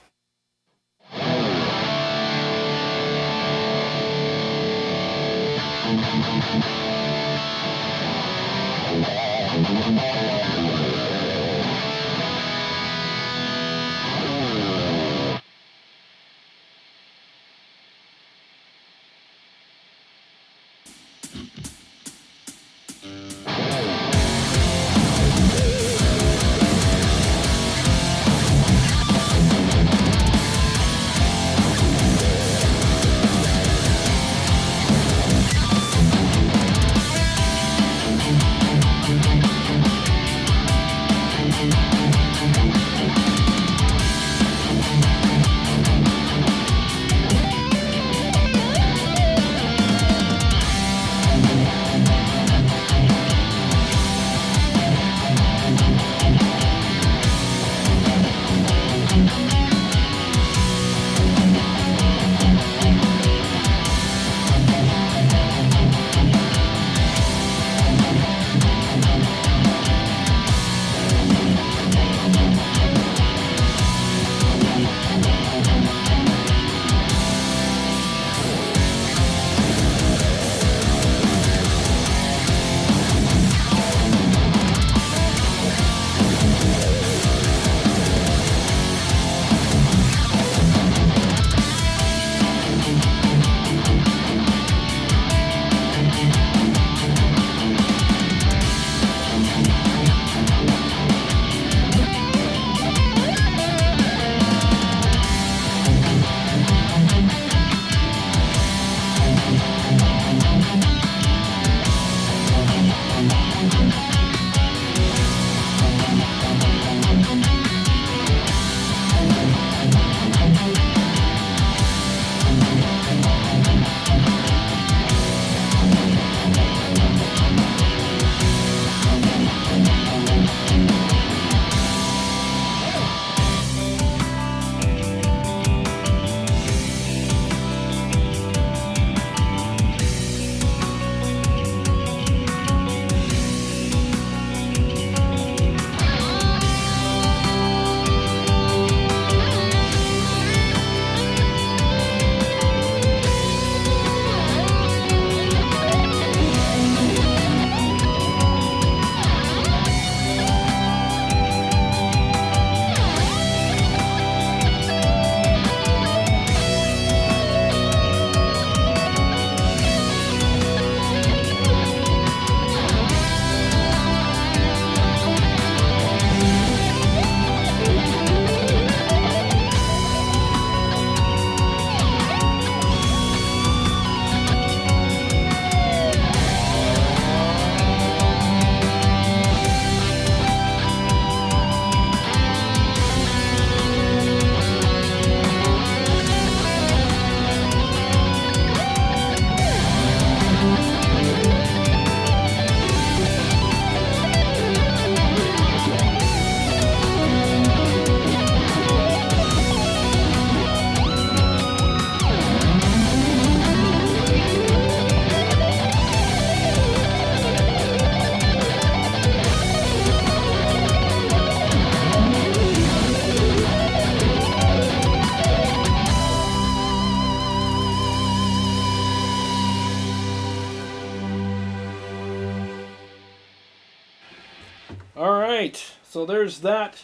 All right, so there's that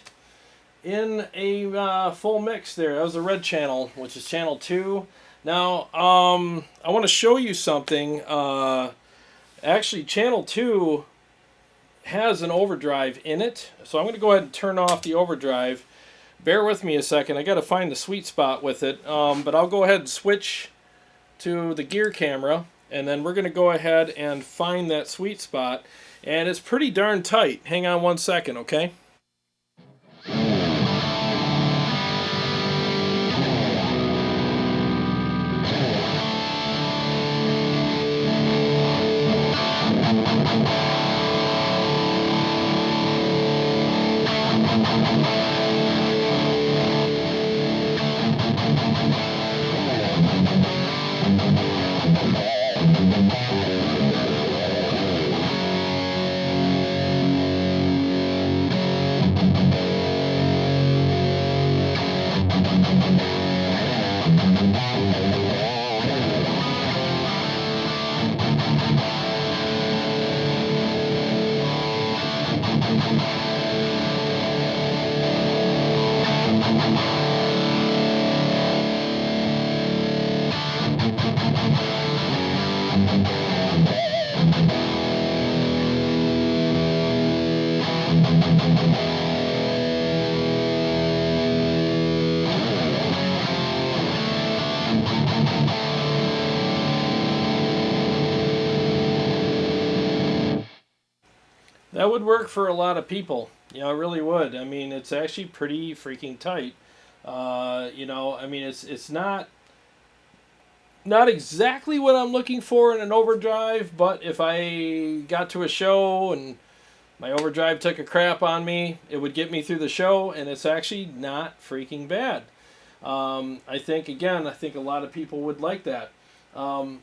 in a full mix there. That was the red channel, which is channel 2. Now, I want to show you something. Actually, channel 2 has an overdrive in it, so I'm going to go ahead and turn off the overdrive. Bear with me a second. I got to find the sweet spot with it, but I'll go ahead and switch to the gear camera, and then we're going to go ahead and find that sweet spot. And it's pretty darn tight. Hang on one second, okay? that would work for a lot of people. You know, it really would. I mean, it's actually pretty freaking tight. You know, I mean, it's not exactly what I'm looking for in an overdrive, but if I got to a show and my overdrive took a crap on me, it would get me through the show, and it's actually not freaking bad. I think a lot of people would like that. You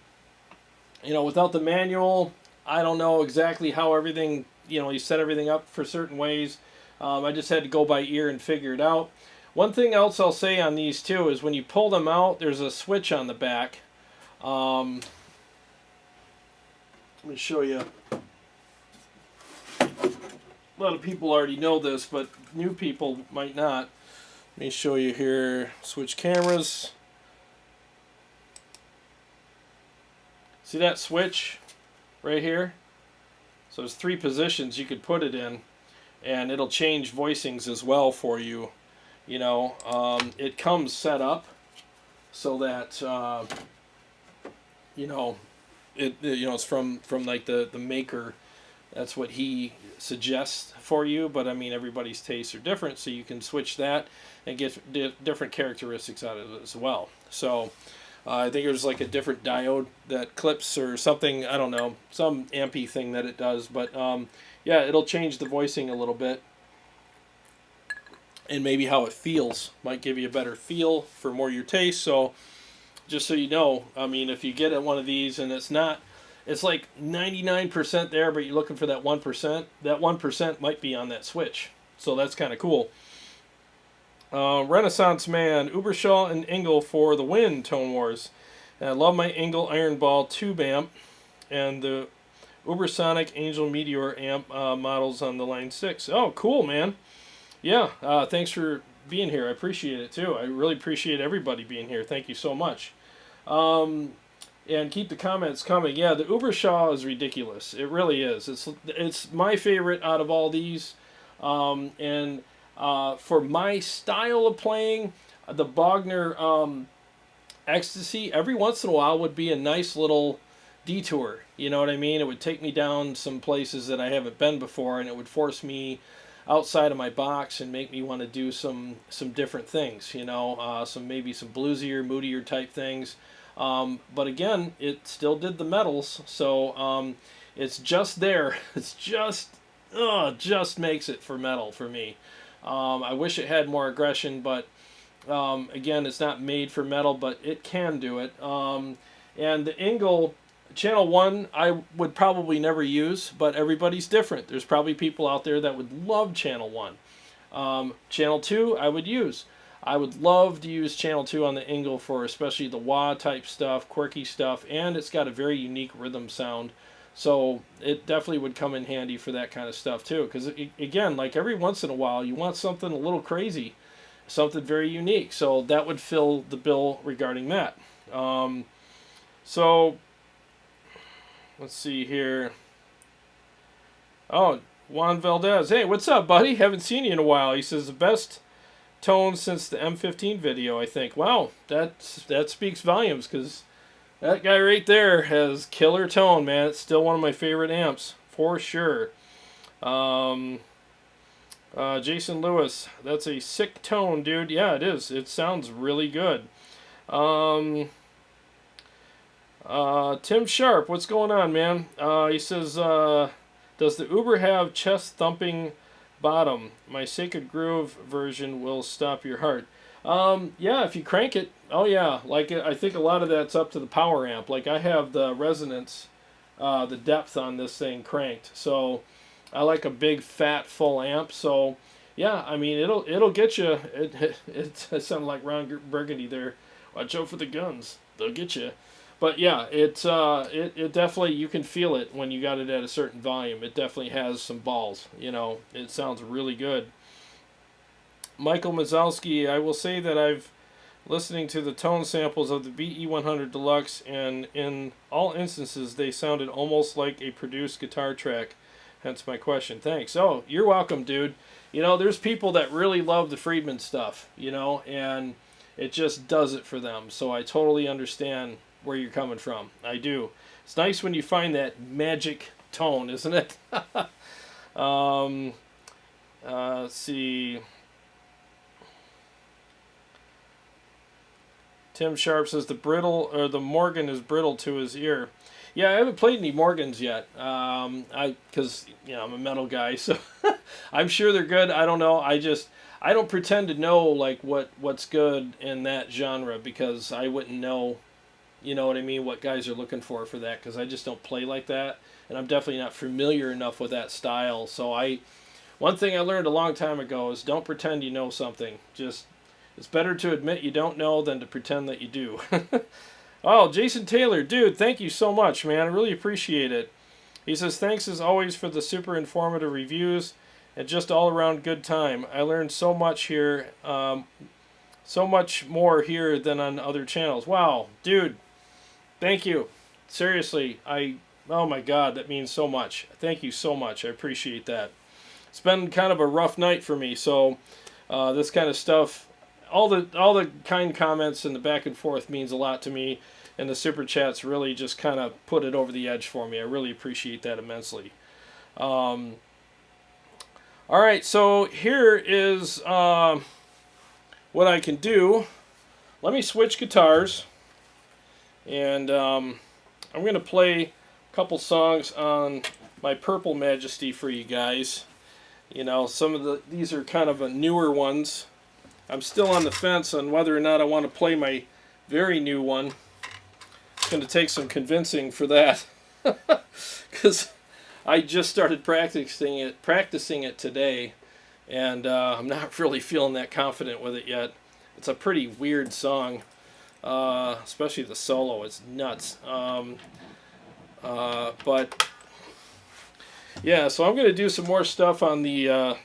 know, without the manual, I don't know exactly how everything, you know, you set everything up for certain ways. I just had to go by ear and figure it out. One thing else I'll say on these too is when you pull them out, there's a switch on the back. Let me show you. A lot of people already know this, but new people might not. Let me show you here. Switch cameras. See that switch right here? So there's 3 positions you could put it in, and it'll change voicings as well for you. You know, it comes set up so that you know, it's from like the maker. That's what he suggests for you, but I mean everybody's tastes are different, so you can switch that and get different characteristics out of it as well. So I think there's like a different diode that clips or something, I don't know, some ampy thing that it does, but yeah, it'll change the voicing a little bit, and maybe how it feels might give you a better feel for more your taste. So just so you know, I mean, if you get one of these and it's like 99% there, but you're looking for that 1%, that 1% might be on that switch. So that's kind of cool. Renaissance Man, Uberschall and Engl for the win, Tone Wars. And I love my Engl Iron Ball tube amp and the Ubersonic Angel Meteor amp models on the Line 6. Oh, cool, man. Yeah, thanks for being here. I appreciate it, too. I really appreciate everybody being here. Thank you so much. And keep the comments coming. Yeah, the Uberschall is ridiculous. It really is. It's my favorite out of all these. And for my style of playing, the Bogner Ecstasy, every once in a while would be a nice little detour. You know what I mean? It would take me down some places that I haven't been before, and it would force me outside of my box and make me want to do some different things. You know, maybe some bluesier, moodier type things. But again, it still did the metals, so it's just there. It's just makes it for metal for me. I wish it had more aggression, but again, it's not made for metal, but it can do it. And the Engl Channel 1 I would probably never use, but everybody's different. There's probably people out there that would love Channel 1. Channel 2 I would use. I would love to use Channel 2 on the Engl for especially the wah type stuff, quirky stuff, and it's got a very unique rhythm sound. So it definitely would come in handy for that kind of stuff too. Because again, like every once in a while, you want something a little crazy, something very unique. So that would fill the bill regarding that. So let's see here. Oh, Juan Valdez. Hey, what's up, buddy? Haven't seen you in a while. He says the best tone since the M15 video, I think. Wow, that speaks volumes, because that guy right there has killer tone, man. It's still one of my favorite amps, for sure. Jason Lewis, that's a sick tone, dude. Yeah, it is. It sounds really good. Tim Sharp, what's going on, man? He says, does the Uber have chest thumping bottom? My Sacred Groove version will stop your heart. Yeah, if you crank it, oh yeah. Like, I think a lot of that's up to the power amp. Like, I have the resonance, the depth on this thing cranked. So I like a big, fat, full amp. So yeah, I mean, it'll get you. It sounded like Ron Burgundy there. Watch out for the guns; they'll get you. But yeah, it definitely, you can feel it when you got it at a certain volume. It definitely has some balls. You know, it sounds really good. Michael Mazalski, I will say that I've listening to the tone samples of the BE100 Deluxe, and in all instances they sounded almost like a produced guitar track. Hence my question. Thanks. Oh, you're welcome, dude. You know, there's people that really love the Friedman stuff, you know, and it just does it for them. So I totally understand where you're coming from. I do. It's nice when you find that magic tone, isn't it? Let's see. Tim Sharp says the Morgan is brittle to his ear. Yeah, I haven't played any Morgans yet. Because I'm a metal guy, so I'm sure they're good. I don't know. I don't pretend to know like what's good in that genre, because I wouldn't know. You know what I mean? What guys are looking for that, because I just don't play like that, and I'm definitely not familiar enough with that style. So one thing I learned a long time ago is don't pretend you know something. It's better to admit you don't know than to pretend that you do. Oh, Jason Taylor, dude, thank you so much, man. I really appreciate it. He says, thanks as always for the super informative reviews and just all around good time. I learned so much here, so much more here than on other channels. Wow, dude, thank you. Seriously, oh my God, that means so much. Thank you so much. I appreciate that. It's been kind of a rough night for me, so this kind of stuff, all the kind comments and the back and forth means a lot to me, and the super chats really just kind of put it over the edge for me. I really appreciate that immensely. All right, so here is what I can do. Let me switch guitars, and I'm going to play a couple songs on my Purple Majesty for you guys. Some of these are kind of newer ones. I'm still on the fence on whether or not I want to play my very new one. It's going to take some convincing for that, because I just started practicing it today, and I'm not really feeling that confident with it yet. It's a pretty weird song, especially the solo. It's nuts. But yeah, so I'm going to do some more stuff on the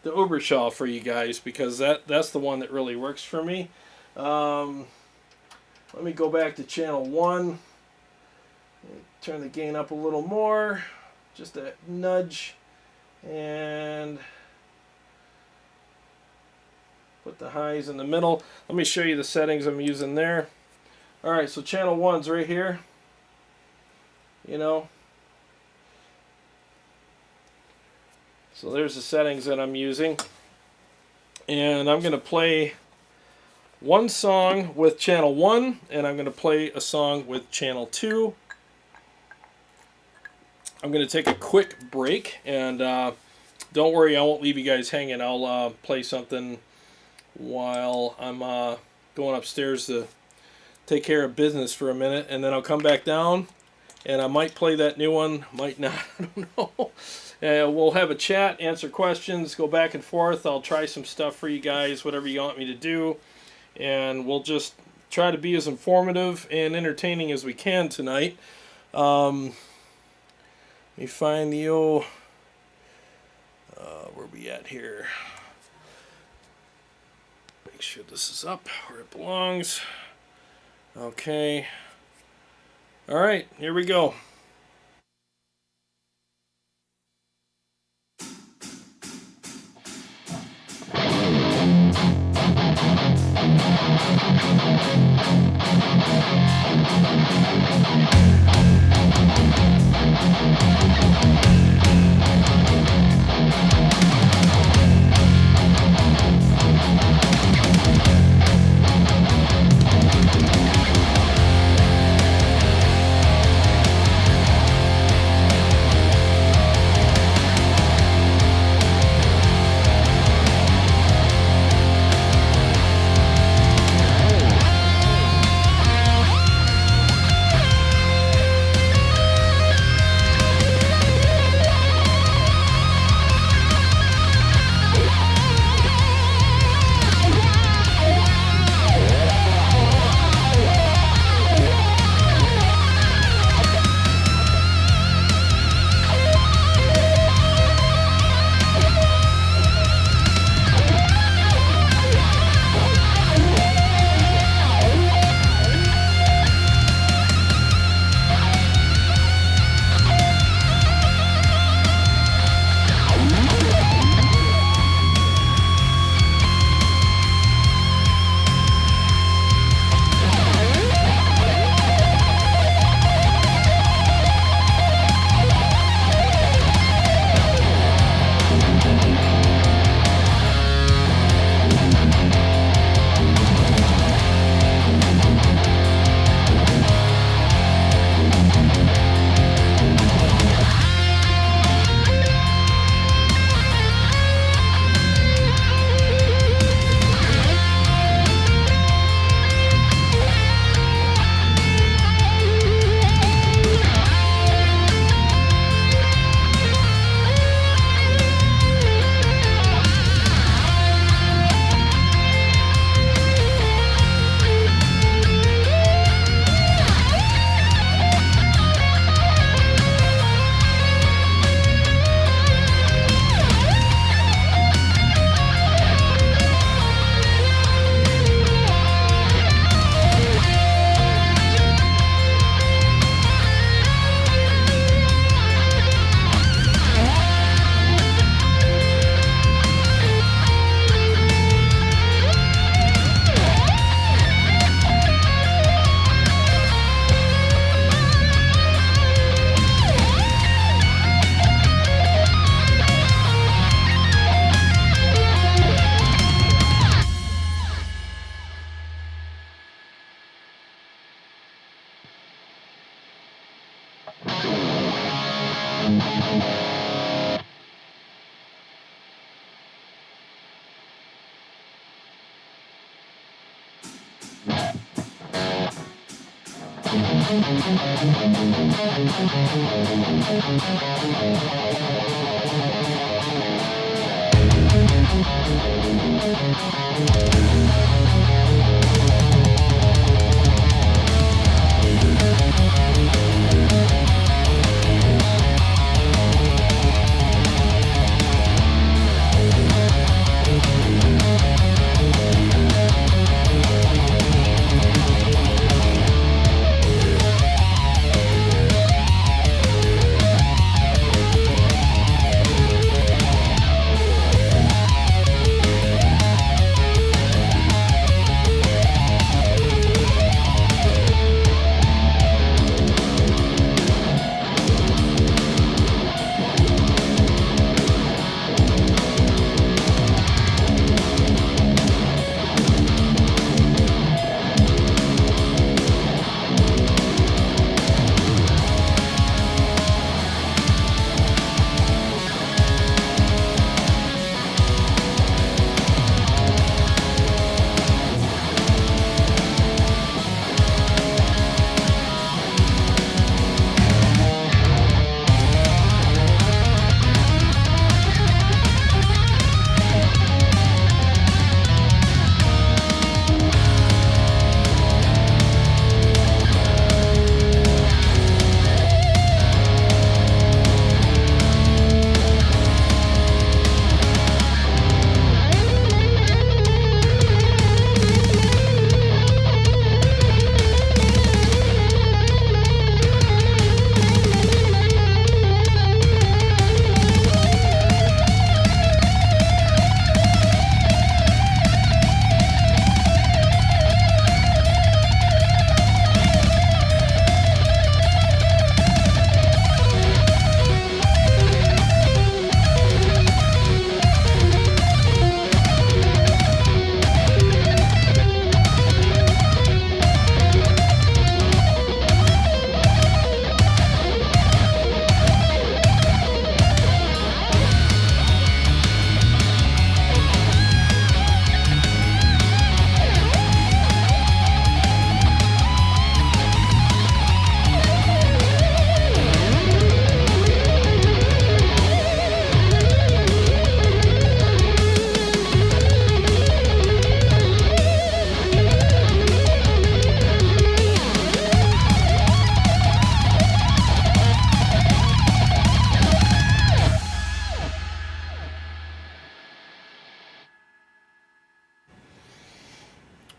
Uberschall for you guys, because that's the one that really works for me. Let me go back to channel 1. Turn the gain up a little more, just a nudge, and put the highs in the middle. Let me show you the settings I'm using there. Alright, so channel 1's right here. So there's the settings that I'm using. And I'm going to play one song with channel 1, and I'm going to play a song with channel 2. I'm going to take a quick break, and don't worry, I won't leave you guys hanging. I'll play something while I'm going upstairs to take care of business for a minute, and then I'll come back down, and I might play that new one, might not, I don't know. We'll have a chat, answer questions, go back and forth. I'll try some stuff for you guys, whatever you want me to do. And we'll just try to be as informative and entertaining as we can tonight. Let me find the old... where are we at here? Make sure this is up where it belongs. Okay. Alright, here we go.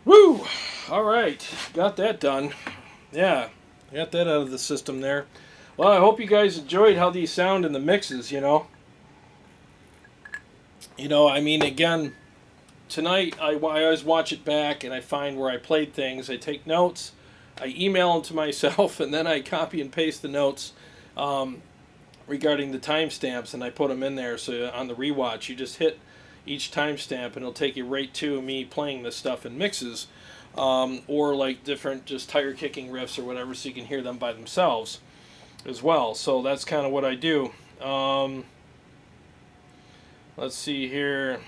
Woo! All right, got that done. Yeah, got that out of the system there. Well, I hope you guys enjoyed how these sound in the mixes, you know. I mean, again, tonight I always watch it back and I find where I played things. I take notes, I email them to myself, and then I copy and paste the notes regarding the timestamps, and I put them in there. So on the rewatch, you just hit each timestamp, and it'll take you right to me playing this stuff in mixes, or like different just tire kicking riffs or whatever, so you can hear them by themselves as well. So that's kind of what I do. Let's see here.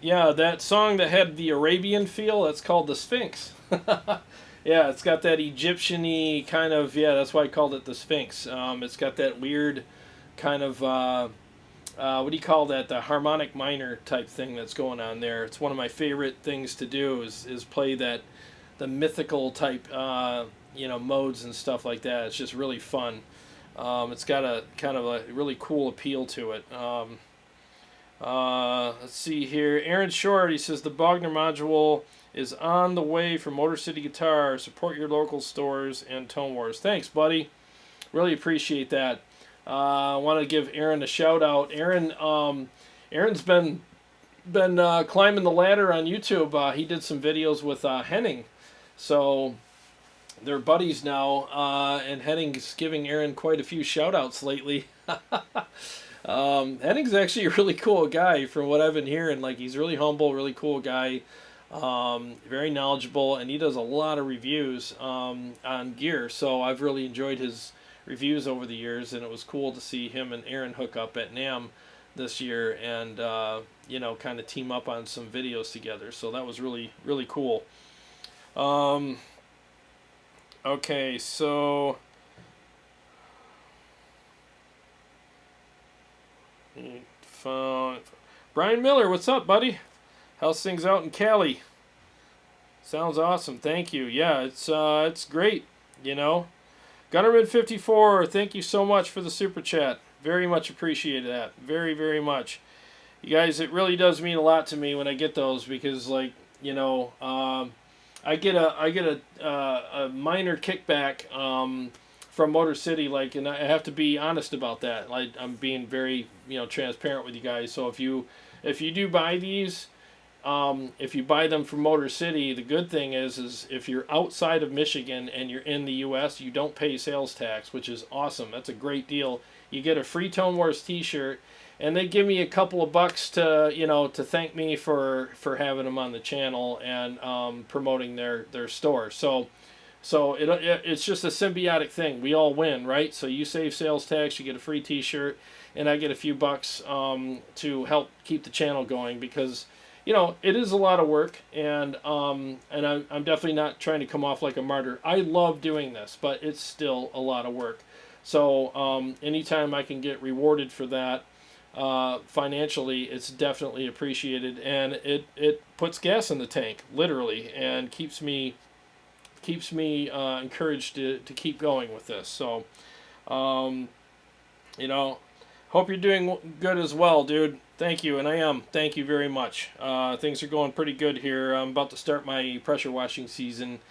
Yeah, that song that had the Arabian feel, that's called the Sphinx. Yeah, it's got that Egyptian-y kind of, yeah, that's why I called it the Sphinx. It's got that weird kind of, what do you call that, the harmonic minor type thing that's going on there. It's one of my favorite things to do is play that, the mythical type, modes and stuff like that. It's just really fun. It's got a kind of a really cool appeal to it. Let's see here. Aaron Short, he says the Bogner module is on the way for Motor City Guitar. Support your local stores and Tone Wars. Thanks, buddy. Really appreciate that. I want to give Aaron a shout out. Aaron's been climbing the ladder on YouTube. He did some videos with Henning, so they're buddies now. And Henning's giving Aaron quite a few shout outs lately. Henning's actually a really cool guy from what I've been hearing. Like, he's really humble, really cool guy, very knowledgeable, and he does a lot of reviews on gear. So I've really enjoyed his reviews over the years, and it was cool to see him and Aaron hook up at NAMM this year. And you know, kind of team up on some videos together. So that was really, really cool. Okay, so Brian Miller, what's up, buddy? How's things out in Cali? Sounds awesome. Thank you. Yeah, it's great. You know, Gunnerman54, thank you so much for the super chat. Very much appreciate that. Very, very much. You guys, it really does mean a lot to me when I get those, because, like, you know, I get a minor kickback from Motor City, like, and I have to be honest about that. Like, I'm being very, you know, transparent with you guys. So if you do buy these, if you buy them from Motor City, the good thing is if you're outside of Michigan and you're in the U.S., you don't pay sales tax, which is awesome. That's a great deal. You get a free Tone Wars T-shirt, and they give me a couple of bucks to, you know, to thank me for having them on the channel and promoting their store. So it's just a symbiotic thing. We all win, right? So you save sales tax, you get a free T-shirt, and I get a few bucks to help keep the channel going, because, you know, it is a lot of work, and I'm definitely not trying to come off like a martyr. I love doing this, but it's still a lot of work. So anytime I can get rewarded for that financially, it's definitely appreciated, and it puts gas in the tank, literally, and keeps me encouraged to keep going with this. So, you know, hope you're doing good as well, dude. Thank you, and I am. Thank you very much. Things are going pretty good here. I'm about to start my pressure washing season,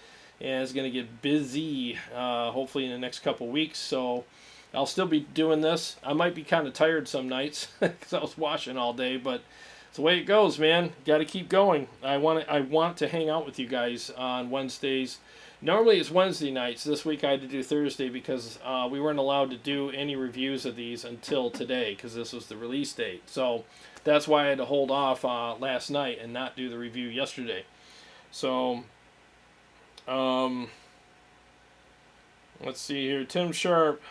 and it's going to get busy, hopefully in the next couple weeks. So I'll still be doing this. I might be kind of tired some nights because I was washing all day, but it's the way it goes, man. Got to keep going. I want to hang out with you guys on Wednesdays. Normally it's Wednesday nights. This week I had to do Thursday because we weren't allowed to do any reviews of these until today, because this was the release date. So that's why I had to hold off last night and not do the review yesterday. So let's see here. Tim Sharp.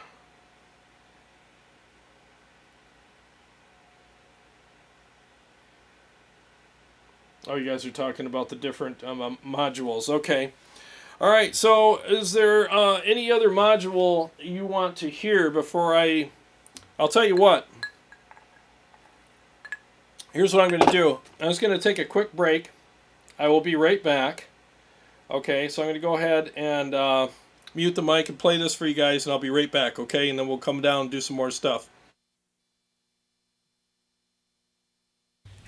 Oh, you guys are talking about the different modules. Okay. All right, so is there any other module you want to hear before I'll tell you what. Here's what I'm going to do. I'm just going to take a quick break. I will be right back. Okay, so I'm going to go ahead and mute the mic and play this for you guys, and I'll be right back, okay? And then we'll come down and do some more stuff.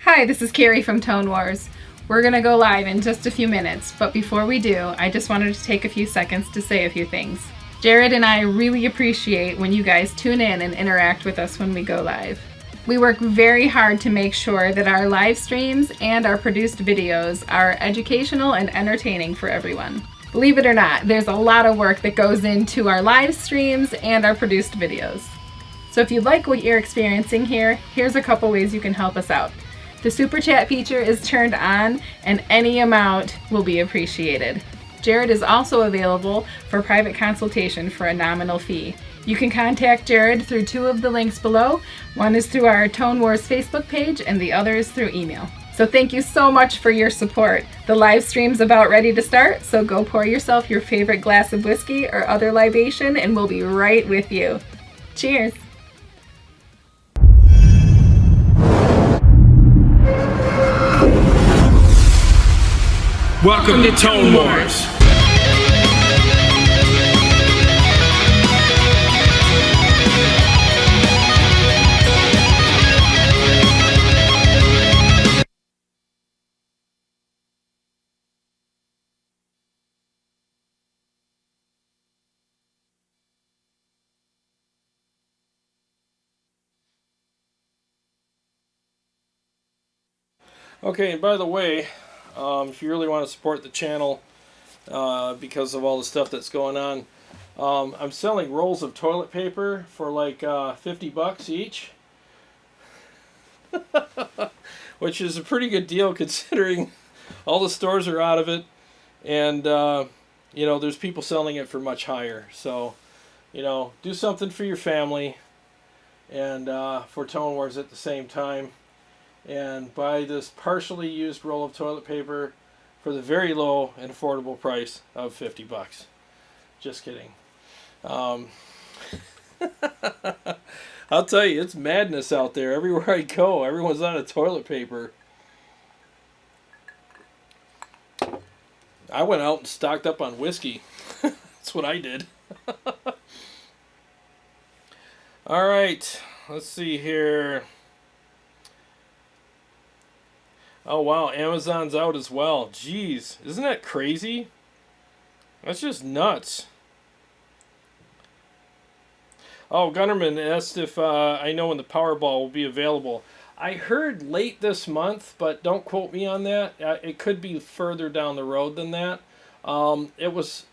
Hi, this is Carrie from Tone Wars. We're going to go live in just a few minutes, but before we do, I just wanted to take a few seconds to say a few things. Jared and I really appreciate when you guys tune in and interact with us when we go live. We work very hard to make sure that our live streams and our produced videos are educational and entertaining for everyone. Believe it or not, there's a lot of work that goes into our live streams and our produced videos. So if you like what you're experiencing here, here's a couple ways you can help us out. The super chat feature is turned on, and any amount will be appreciated. Jared is also available for private consultation for a nominal fee. You can contact Jared through two of the links below. One is through our Tone Wars Facebook page, and the other is through email. So thank you so much for your support. The live stream's about ready to start, so go pour yourself your favorite glass of whiskey or other libation, and we'll be right with you. Cheers! Welcome to Tone Wars. Okay, and by the way, if you really want to support the channel because of all the stuff that's going on, I'm selling rolls of toilet paper for like 50 bucks each, which is a pretty good deal considering all the stores are out of it, and you know, there's people selling it for much higher. So, you know, do something for your family and for Tone Wars at the same time. and buy this partially used roll of toilet paper for the very low and affordable price of 50 bucks. Just kidding. I'll tell you, it's madness out there. Everywhere I go, everyone's out of toilet paper. I went out and stocked up on whiskey. That's what I did. All right, let's see here. Oh, wow, Amazon's out as well. Jeez, isn't that crazy? That's just nuts. Oh, Gunnerman asked if I know when the Powerball will be available. I heard late this month, but don't quote me on that. It could be further down the road than that. It was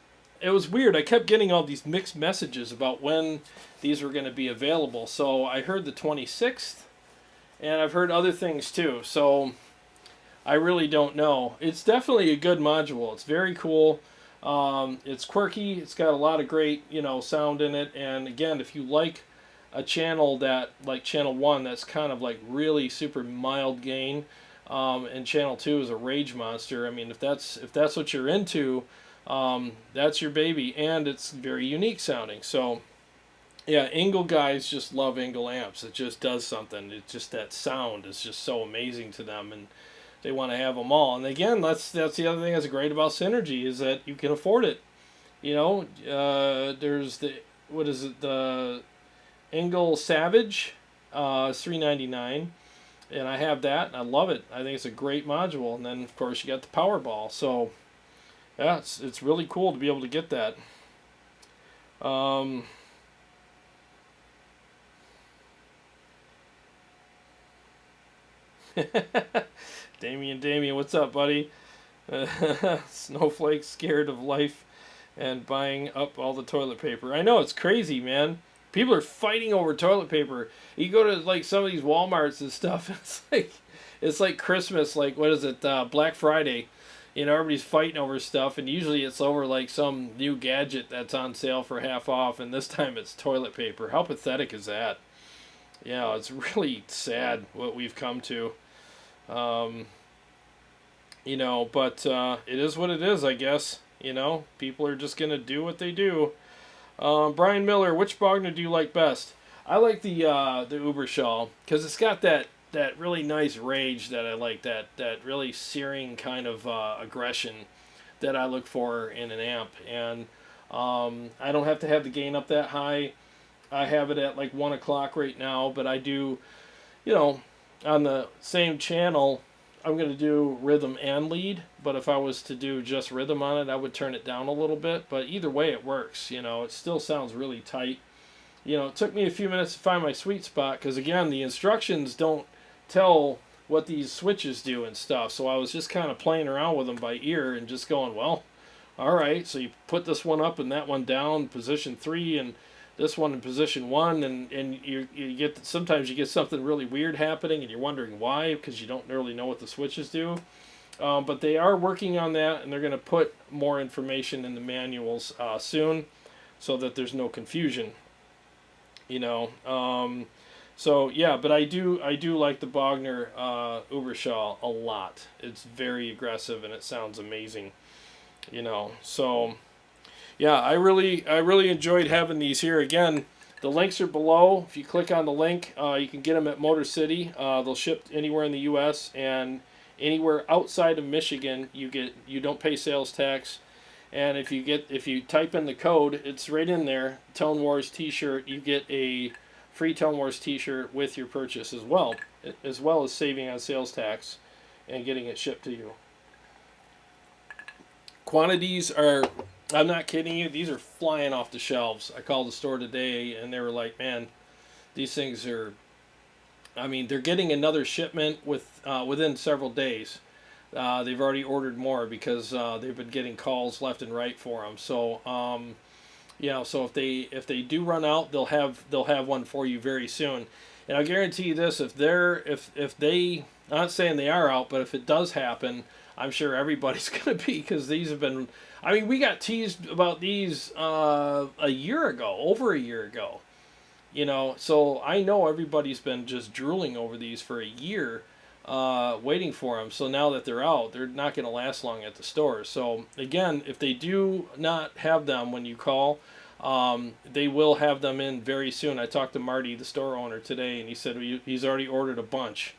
weird. I kept getting all these mixed messages about when these were going to be available. So I heard the 26th, and I've heard other things too. So I really don't know. It's definitely a good module. It's very cool. It's quirky. It's got a lot of great, sound in it. And again, if you like a channel that, like channel 1, that's kind of like really super mild gain, and channel 2 is a rage monster. I mean, if that's what you're into, that's your baby, and it's very unique sounding. So yeah, Engl guys just love Engl amps. It just does something. It's just that sound is just so amazing to them, and they want to have them all. And again, that's the other thing that's great about Synergy, is that you can afford it. There's the, what is it, the Engl Savage, $3.99, and I have that, and I love it. I think it's a great module. And then of course you got the Powerball. So yeah, it's really cool to be able to get that. Damien, what's up, buddy? Snowflake scared of life and buying up all the toilet paper. I know, it's crazy, man. People are fighting over toilet paper. You go to like some of these Walmarts and stuff, it's like Christmas, like what is it, Black Friday. Everybody's fighting over stuff, and usually it's over like some new gadget that's on sale for half off, and this time it's toilet paper. How pathetic is that? Yeah, it's really sad what we've come to. But it is what it is, I guess. People are just going to do what they do. Brian Miller, which Bogner do you like best? I like the Uberschall, because it's got that really nice rage that I like, that really searing kind of aggression that I look for in an amp. And I don't have to have the gain up that high. I have it at like 1 o'clock right now, but I do, on the same channel, I'm going to do rhythm and lead, but if I was to do just rhythm on it, I would turn it down a little bit. But either way, it works. It still sounds really tight. It took me a few minutes to find my sweet spot, because again, the instructions don't tell what these switches do and stuff. So I was just kind of playing around with them by ear and just going, well, all right, so you put this one up and that one down, position 3, and this one in position 1, and you get, sometimes you get something really weird happening and you're wondering why, because you don't really know what the switches do. But they are working on that, and they're going to put more information in the manuals soon, so that there's no confusion. So yeah, but I do like the Bogner Uberschall a lot. It's very aggressive and it sounds amazing. So yeah, I really enjoyed having these here. Again, the links are below. If you click on the link, you can get them at Motor City. They'll ship anywhere in the U.S. and anywhere outside of Michigan. You don't pay sales tax. And if you type in the code, it's right in there, Tone Wars T-shirt. You get a free Tone Wars T-shirt with your purchase as well as saving on sales tax and getting it shipped to you. Quantities are, I'm not kidding you, these are flying off the shelves. I called the store today and they were like, man, these things are, they're getting another shipment within several days. They've already ordered more because they've been getting calls left and right for them. So so if they do run out, they'll have one for you very soon. And I guarantee you this: if they, I'm not saying they are out, but if it does happen, I'm sure everybody's going to be, because these have been. We got teased about these over a year ago. So I know everybody's been just drooling over these for a year. waiting for them. So now that they're out, they're not going to last long at the store. So again, if they do not have them when you call, they will have them in very soon. I talked to Marty, the store owner, today, and he said he's already ordered a bunch,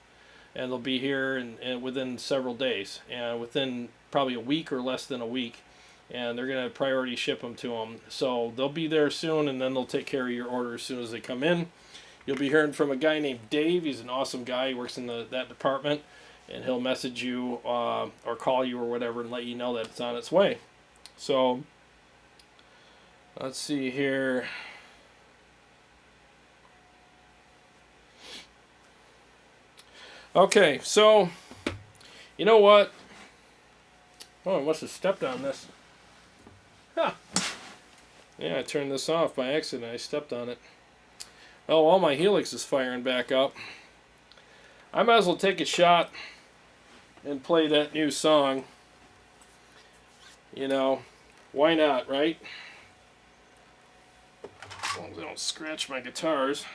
and they'll be here and within several days, and within probably a week or less than a week, and they're going to priority ship them to them. So they'll be there soon, and then they'll take care of your order as soon as they come in. You'll be hearing from a guy named Dave. He's an awesome guy. He works in that department, and he'll message you or call you or whatever and let you know that it's on its way. So let's see here. Okay, so you know what? Oh, I must have stepped on this. Huh. Yeah, I turned this off by accident. I stepped on it. Oh, all my helix is firing back up. I might as well take a shot and play that new song. You know, why not, right? As long as I don't scratch my guitars.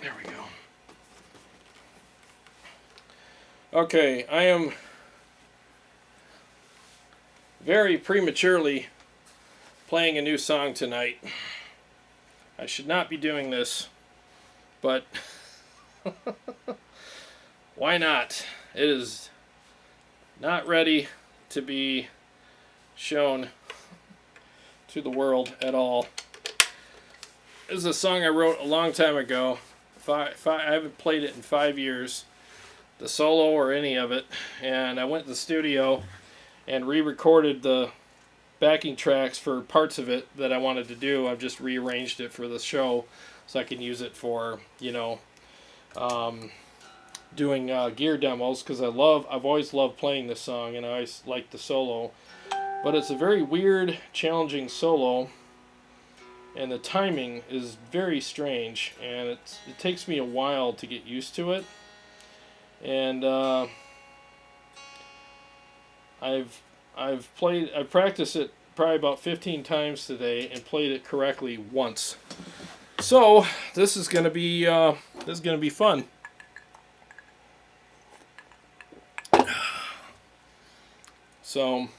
There we go. Okay, I am very prematurely playing a new song tonight. I should not be doing this, but why not? It is not ready to be shown to the world at all. This is a song I wrote a long time ago. I haven't played it in 5 years, the solo or any of it, and I went to the studio and re-recorded the backing tracks for parts of it that I wanted to do. I've just rearranged it for the show so I can use it for, you know, doing gear demos, because I've always loved playing this song, and I always liked the solo. But it's a very weird, challenging solo, and the timing is very strange, and it takes me a while to get used to it. And I've practiced it probably about 15 times today and played it correctly once. So this is gonna be fun. So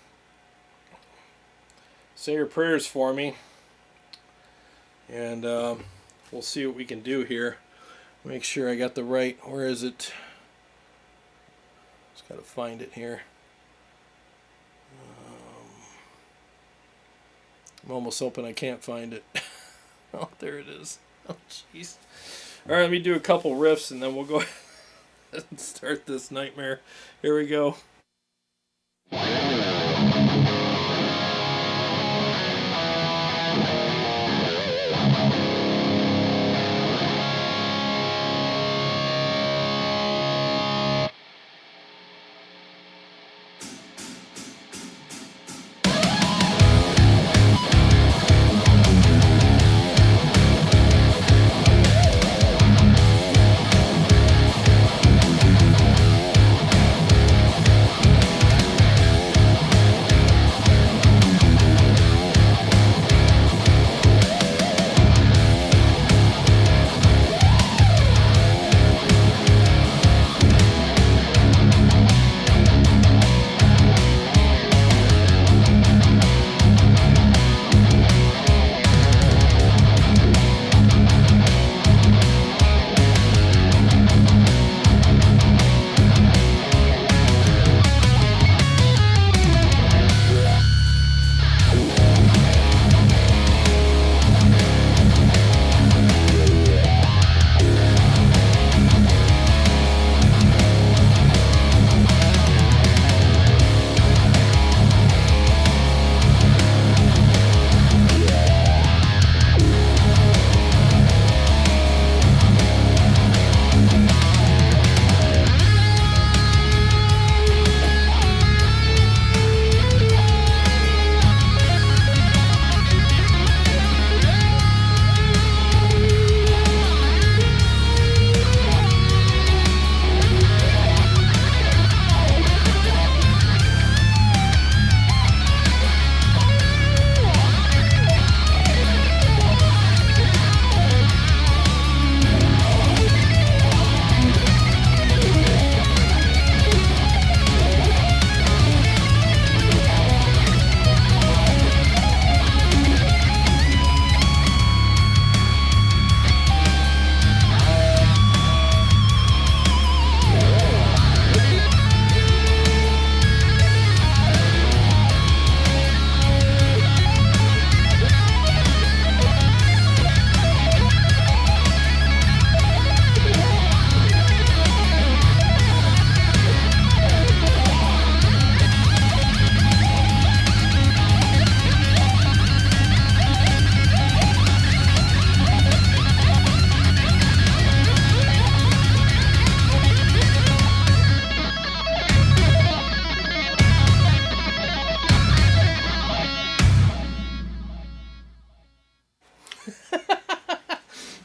say your prayers for me, and we'll see what we can do here. Make sure I got the right. Where is it? Just gotta find it here. I'm almost hoping I can't find it. Oh, there it is. Oh, jeez. All right, let me do a couple riffs, and then we'll go ahead and start this nightmare. Here we go.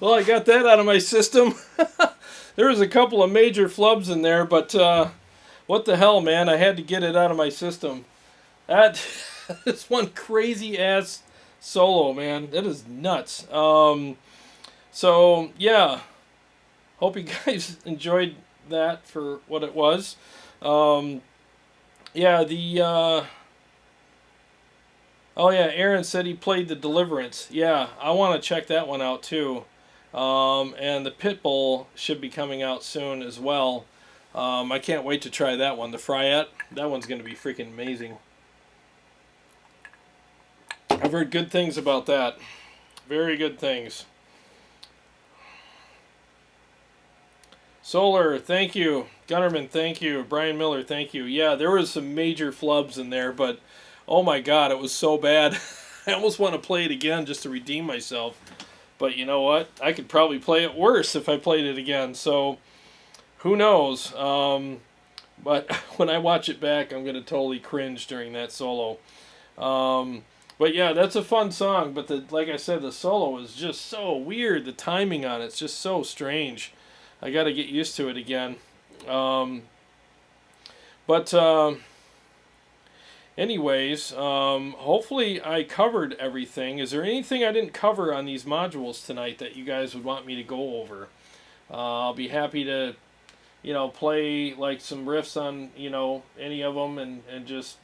Well, I got that out of my system. There was a couple of major flubs in there, but what the hell, man? I had to get it out of my system. That is one crazy ass solo, man. That is nuts. So yeah, hope you guys enjoyed that for what it was. Yeah, oh yeah, Aaron said he played the Deliverance. Yeah, I want to check that one out too. And the Pitbull should be coming out soon as well. I can't wait to try that one. The Fryette, that one's going to be freaking amazing. I've heard good things about that. Very good things. Solar, thank you. Gunnerman, thank you. Brian Miller, thank you. Yeah, there was some major flubs in there, but oh my god, it was so bad. I almost want to play it again just to redeem myself. But you know what? I could probably play it worse if I played it again. So, who knows? But when I watch it back, I'm going to totally cringe during that solo. But yeah, that's a fun song. But like I said, the solo is just so weird. The timing on it's just so strange. I got to get used to it again. Anyways, hopefully I covered everything. Is there anything I didn't cover on these modules tonight that you guys would want me to go over? I'll be happy to, play like some riffs on, any of them and just,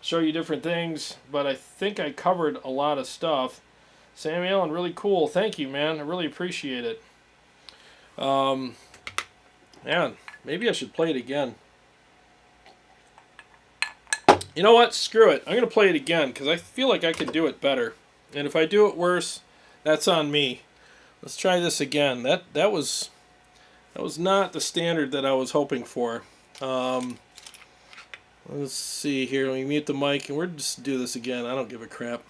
show you different things. But I think I covered a lot of stuff. Sam Allen, really cool. Thank you, man. I really appreciate it. Man, maybe I should play it again. You know what? Screw it. I'm going to play it again because I feel like I can do it better. And if I do it worse, that's on me. Let's try this again. That was not the standard that I was hoping for. Let's see here. Let me mute the mic and we're just do this again. I don't give a crap.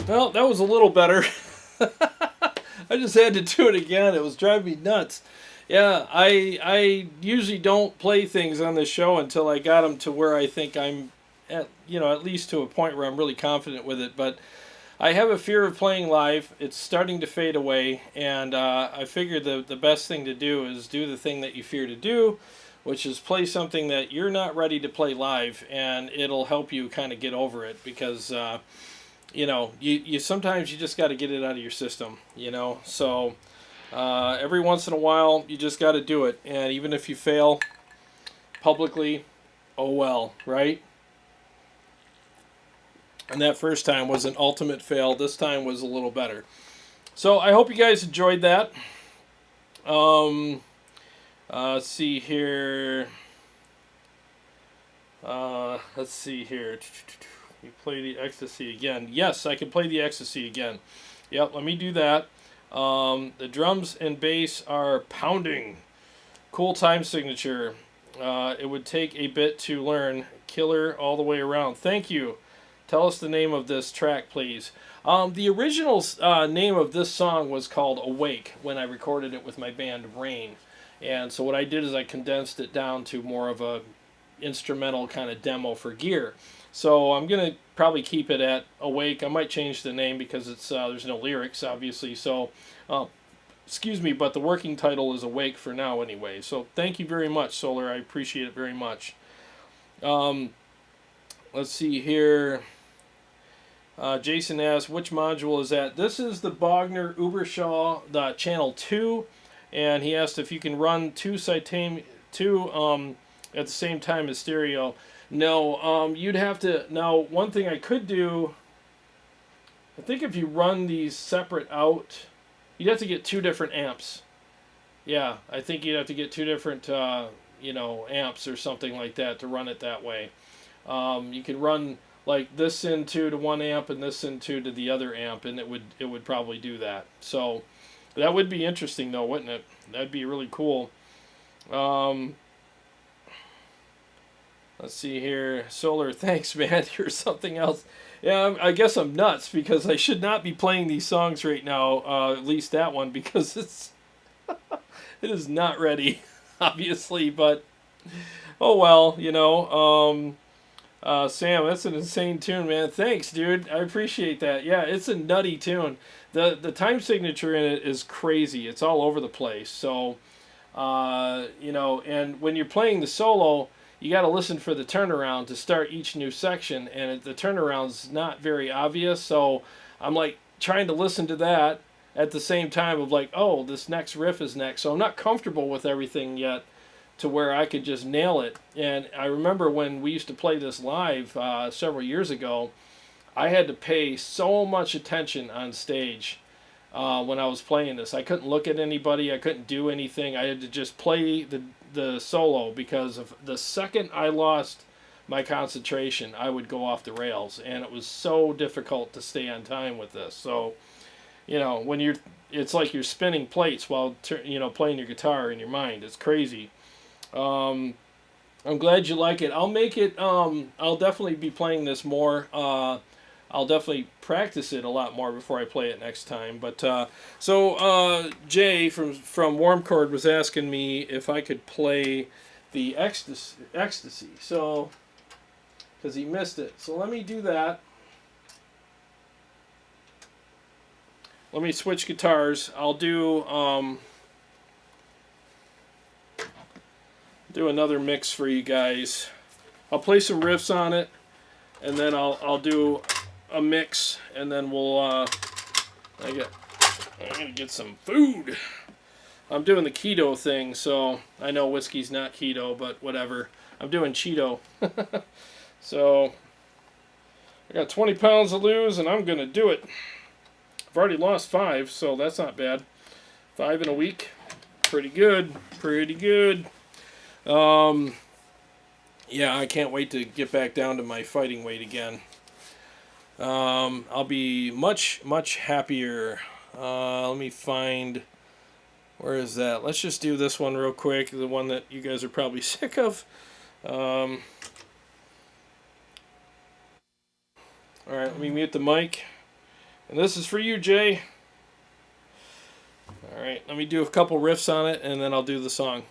Well, that was a little better. I just had to do it again. It was driving me nuts. Yeah, I usually don't play things on this show until I got them to where I think I'm at, at least to a point where I'm really confident with it. But I have a fear of playing live. It's starting to fade away, and I figured the best thing to do is do the thing that you fear to do, which is play something that you're not ready to play live, and it'll help you kind of get over it because you sometimes you just got to get it out of your system, So every once in a while, you just got to do it, and even if you fail publicly, oh well, right? And that first time was an ultimate fail. This time was a little better. So I hope you guys enjoyed that. Let's see here. Let's see here. You play the Ecstasy again. Yes, I can play the Ecstasy again. Yep, let me do that. The drums and bass are pounding. Cool time signature. It would take a bit to learn. Killer all the way around. Thank you. Tell us the name of this track, please. The original name of this song was called Awake when I recorded it with my band Rain. And so what I did is I condensed it down to more of a instrumental kind of demo for gear. So I'm going to probably keep it at Awake. I might change the name because it's there's no lyrics, obviously. So, excuse me, but the working title is Awake for now anyway. So thank you very much, Solar. I appreciate it very much. Let's see here. Jason asks, which module is that? This is the Bogner Uberschall channel 2, and he asked if you can run two at the same time as stereo. No, you'd have to. Now, one thing I could do, I think if you run these separate out, you'd have to get two different amps. Yeah, I think you'd have to get two different, amps or something like that to run it that way. You could run like this into to one amp and this into to the other amp, and it would probably do that. So that would be interesting, though, wouldn't it? That'd be really cool. Let's see here. Solar, thanks, man. Here's something else. Yeah, I guess I'm nuts because I should not be playing these songs right now, at least that one, because it is not ready, obviously, but oh well, Sam, that's an insane tune, man. Thanks, dude. I appreciate that. Yeah, it's a nutty tune. The time signature in it is crazy. It's all over the place. So, and when you're playing the solo, you got to listen for the turnaround to start each new section, and the turnaround's not very obvious. So I'm like trying to listen to that at the same time of like, oh, this next riff is next. So I'm not comfortable with everything yet to where I could just nail it. And I remember when we used to play this live several years ago, I had to pay so much attention on stage when I was playing this. I couldn't look at anybody. I couldn't do anything. I had to just play the solo because of the second I lost my concentration, I would go off the rails. And it was so difficult to stay on time with this. So, when it's like you're spinning plates while, playing your guitar in your mind. It's crazy. I'm glad you like it. I'll make it. I'll definitely be playing this more. I'll definitely practice it a lot more before I play it next time. But Jay from Warm Chord was asking me if I could play the Ecstasy. So, because he missed it. So let me do that. Let me switch guitars. I'll do another mix for you guys. I'll play some riffs on it, and then I'll do a mix, and then we'll I'm gonna get some food. I'm doing the keto thing, so I know whiskey's not keto, but whatever. I'm doing Cheeto. So I got 20 pounds to lose, and I'm gonna do it. I've already lost 5, so that's not bad. 5 in a week, pretty good, pretty good. Yeah, I can't wait to get back down to my fighting weight again. I'll be much, much happier. Let me find, where is that? Let's just do this one real quick, the one that you guys are probably sick of. Alright, let me mute the mic. And this is for you, Jay. Alright. Alright, let me do a couple riffs on it and then I'll do the song.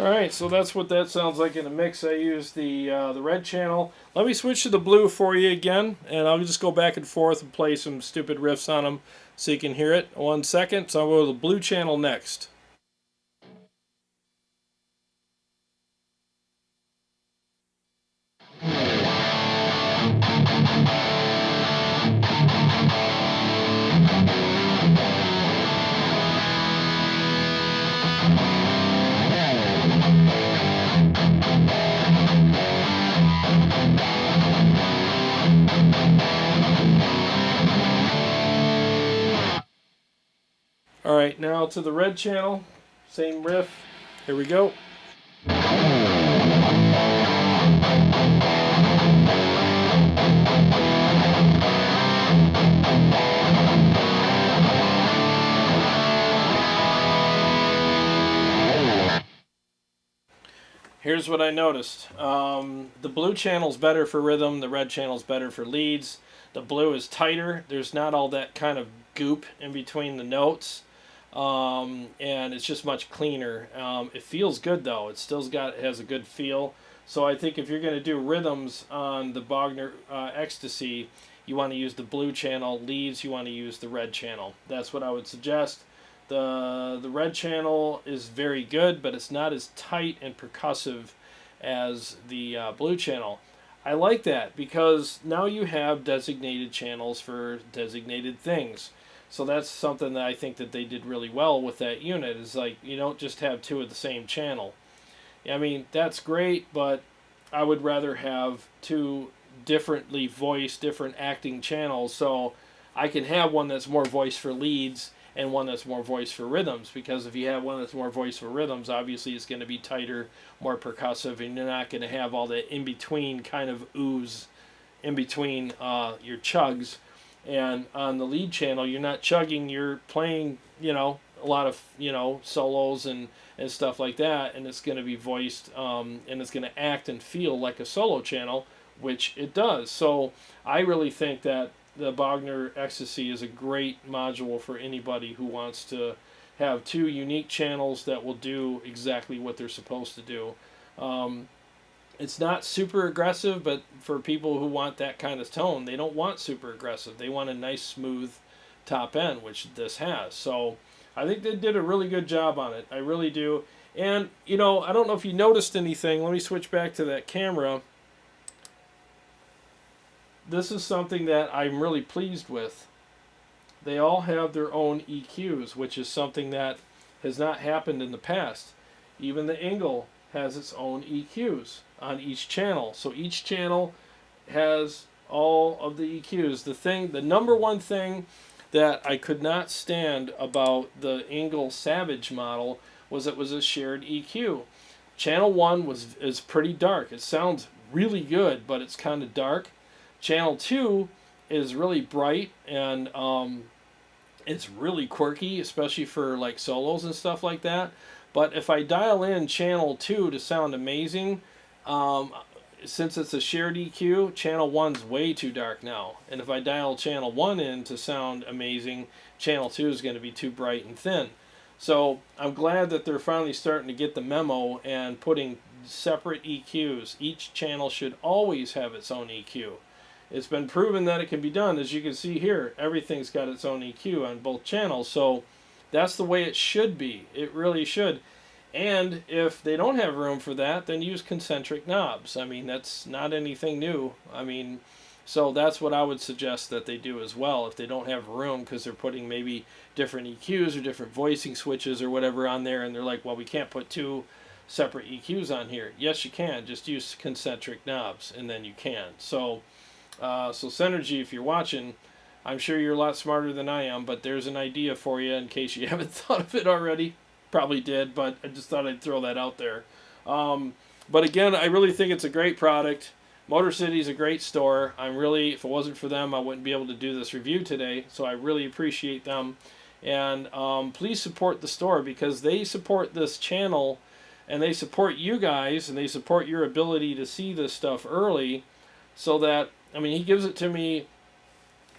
Alright, so that's what that sounds like in a mix. I used the red channel. Let me switch to the blue for you again, and I'll just go back and forth and play some stupid riffs on them so you can hear it. 1 second, so I'll go to the blue channel next. Alright, now to the red channel, same riff. Here we go. Here's what I noticed. The blue channel's better for rhythm, the red channel's better for leads. The blue is tighter. There's not all that kind of goop in between the notes. And it's just much cleaner. It feels good though. It has a good feel. So I think if you're going to do rhythms on the Bogner Ecstasy, you want to use the blue channel. Leads, you want to use the red channel. That's what I would suggest. The red channel is very good, but it's not as tight and percussive as the blue channel. I like that because now you have designated channels for designated things. So that's something that I think that they did really well with that unit, is like you don't just have two of the same channel. I mean, that's great, but I would rather have two differently voiced, different acting channels, so I can have one that's more voiced for leads and one that's more voiced for rhythms, because if you have one that's more voiced for rhythms, obviously it's going to be tighter, more percussive, and you're not going to have all that in-between kind of ooze in between your chugs. And on the lead channel, you're not chugging, you're playing, a lot of, solos and stuff like that, and it's going to be voiced, and it's going to act and feel like a solo channel, which it does. So I really think that the Bogner Ecstasy is a great module for anybody who wants to have two unique channels that will do exactly what they're supposed to do. It's not super aggressive, but for people who want that kind of tone, they don't want super aggressive. They want a nice, smooth top end, which this has. So I think they did a really good job on it. I really do. And, I don't know if you noticed anything. Let me switch back to that camera. This is something that I'm really pleased with. They all have their own EQs, which is something that has not happened in the past. Even the Engl has its own EQs on each channel. So each channel has all of the EQs. The number one thing that I could not stand about the Engl Savage model was it was a shared EQ. Channel 1 is pretty dark. It sounds really good, but it's kind of dark. Channel 2 is really bright, and it's really quirky, especially for like solos and stuff like that. But if I dial in channel 2 to sound amazing, um, since it's a shared EQ, channel 1's way too dark now. And if I dial channel 1 in to sound amazing, channel 2 is going to be too bright and thin. So I'm glad that they're finally starting to get the memo and putting separate EQs. Each channel should always have its own EQ. It's been proven that it can be done. As you can see here, everything's got its own EQ on both channels. So that's the way it should be. It really should. And if they don't have room for that, then use concentric knobs. I mean, that's not anything new. I mean, so that's what I would suggest that they do as well if they don't have room, because they're putting maybe different EQs or different voicing switches or whatever on there, and they're like, well, we can't put 2 separate EQs on here. Yes, you can. Just use concentric knobs, and then you can. So Synergy, if you're watching, I'm sure you're a lot smarter than I am, but there's an idea for you in case you haven't thought of it already. Probably did, but I just thought I'd throw that out there. But again, I really think it's a great product. Motor City's a great store. If it wasn't for them, I wouldn't be able to do this review today, so I really appreciate them. And please support the store, because they support this channel, and they support you guys, and they support your ability to see this stuff early, so that, I mean, he gives it to me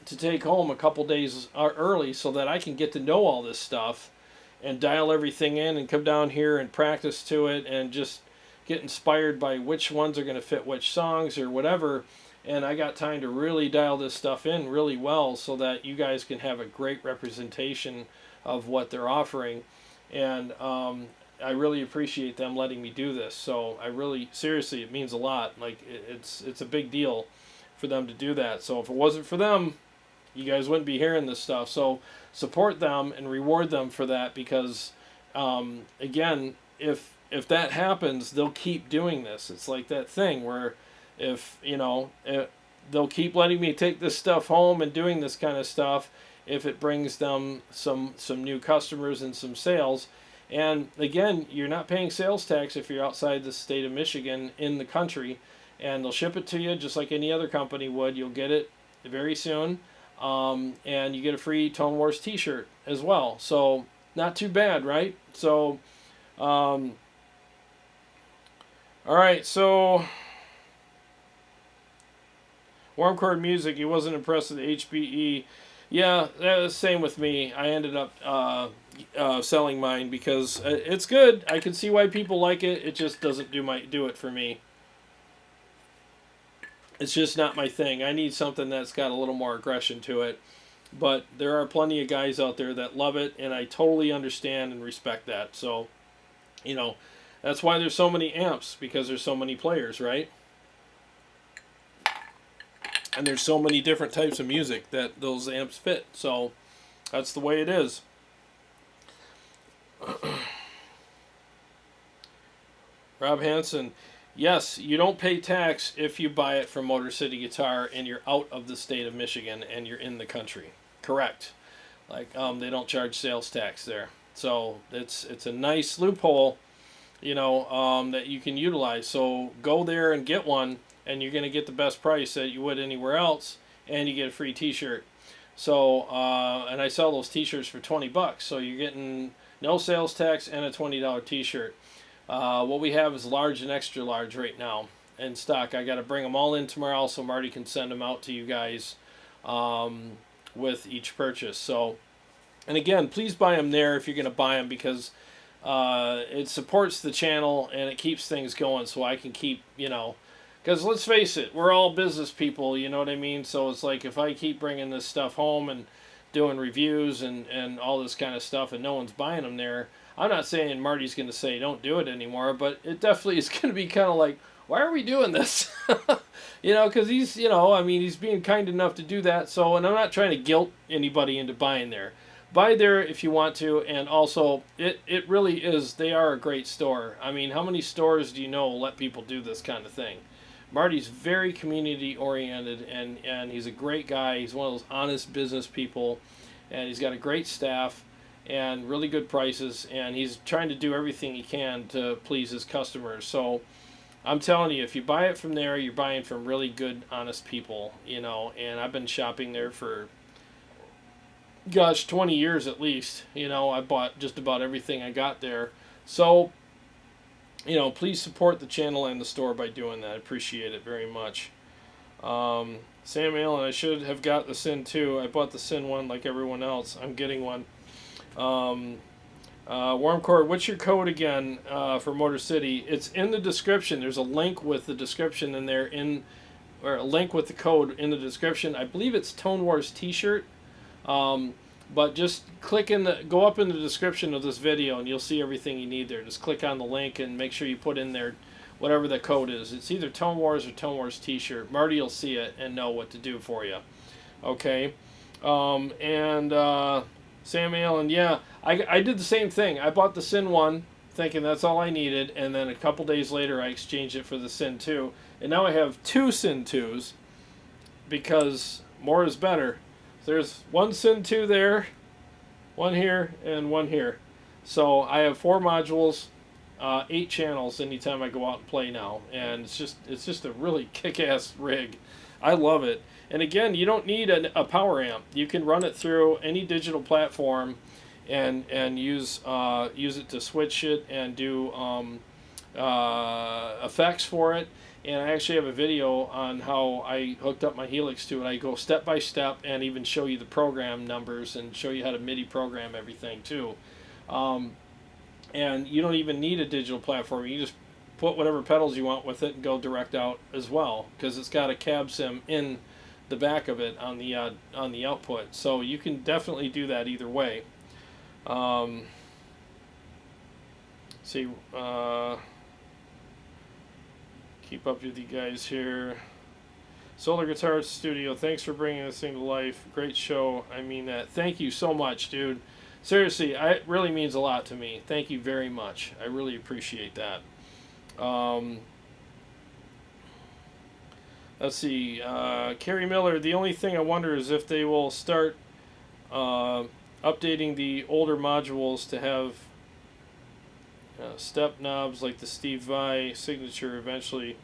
to take home a couple days early so that I can get to know all this stuff and dial everything in and come down here and practice to it and just get inspired by which ones are going to fit which songs or whatever. And I got time to really dial this stuff in really well so that you guys can have a great representation of what they're offering. And I really appreciate them letting me do this. So I really, seriously, it means a lot. Like, it's a big deal for them to do that. So if it wasn't for them, you guys wouldn't be hearing this stuff. So support them and reward them for that, because again, if that happens, they'll keep doing this. It's like that thing where they'll keep letting me take this stuff home and doing this kind of stuff if it brings them some new customers and some sales. And again, you're not paying sales tax if you're outside the state of Michigan in the country, and they'll ship it to you just like any other company would. You'll get it very soon, and you get a free Tone Wars t-shirt as well. So not too bad, right? So all right, so Warm Chord Music, he wasn't impressed with the HBE. Yeah, that was the same with me. I ended up selling mine because it's good. I can see why people like it. It just doesn't do it for me. It's just not my thing. I need something that's got a little more aggression to it. But there are plenty of guys out there that love it, and I totally understand and respect that. So, that's why there's so many amps, because there's so many players, right? And there's so many different types of music that those amps fit. So that's the way it is. Rob Hansen, yes, you don't pay tax if you buy it from Motor City Guitar and you're out of the state of Michigan and you're in the country. Correct. Like they don't charge sales tax there. So it's a nice loophole, that you can utilize. So go there and get one, and you're going to get the best price that you would anywhere else, and you get a free t-shirt. So, and I sell those t-shirts for $20, so you're getting no sales tax and a $20 t-shirt. What we have is large and extra large right now in stock. I got to bring them all in tomorrow so Marty can send them out to you guys with each purchase. So, and again, please buy them there if you're going to buy them, because it supports the channel and it keeps things going, so I can keep, because let's face it, we're all business people, you know what I mean? So it's like, if I keep bringing this stuff home and doing reviews and all this kind of stuff and no one's buying them there, I'm not saying Marty's going to say don't do it anymore, but it definitely is going to be kind of like, why are we doing this? Because he's, he's being kind enough to do that. So, and I'm not trying to guilt anybody into buying there. Buy there if you want to, and also, it really is, they are a great store. I mean, how many stores do you know let people do this kind of thing? Marty's very community-oriented, and he's a great guy. He's one of those honest business people, and he's got a great staff and really good prices, and he's trying to do everything he can to please his customers. So I'm telling you, if you buy it from there, you're buying from really good, honest people, you know. And I've been shopping there for, gosh, 20 years at least. You know, I bought just about everything I got there. So, you know, please support the channel and the store by doing that. I appreciate it very much. Sam Allen, I should have got the Sin 2. I bought the Sin 1 like everyone else. I'm getting one. Wormcore, what's your code again for Motor City? It's in the description. There's a link with the description in there, or a link with the code in the description. I believe it's Tone Wars T-shirt. But just go up in the description of this video and you'll see everything you need there. Just click on the link and make sure you put in there whatever the code is. It's either Tone Wars or Tone Wars T-shirt. Marty will see it and know what to do for you. Okay. Sam Allen, yeah, I did the same thing. I bought the Sin 1 thinking that's all I needed, and then a couple days later I exchanged it for the Sin 2. And now I have 2 Sin 2s because more is better. There's one Sin 2 there, one here, and one here. So I have 4 modules, 8 channels anytime I go out and play now. And it's just a really kick-ass rig. I love it. And again, you don't need a power amp. You can run it through any digital platform and use it to switch it and do effects for it. And I actually have a video on how I hooked up my Helix to it. I go step by step and even show you the program numbers and show you how to MIDI program everything too. And you don't even need a digital platform. You just put whatever pedals you want with it and go direct out as well, because it's got a cab sim in the back of it on the output. So you can definitely do that either way. Keep up with you guys here. Solar Guitar Studio, thanks for bringing this thing to life. Great show. I mean that. Thank you so much, dude. Seriously, it really means a lot to me. Thank you very much. I really appreciate that. Let's see. Carrie Miller, the only thing I wonder is if they will start updating the older modules to have step knobs like the Steve Vai signature eventually.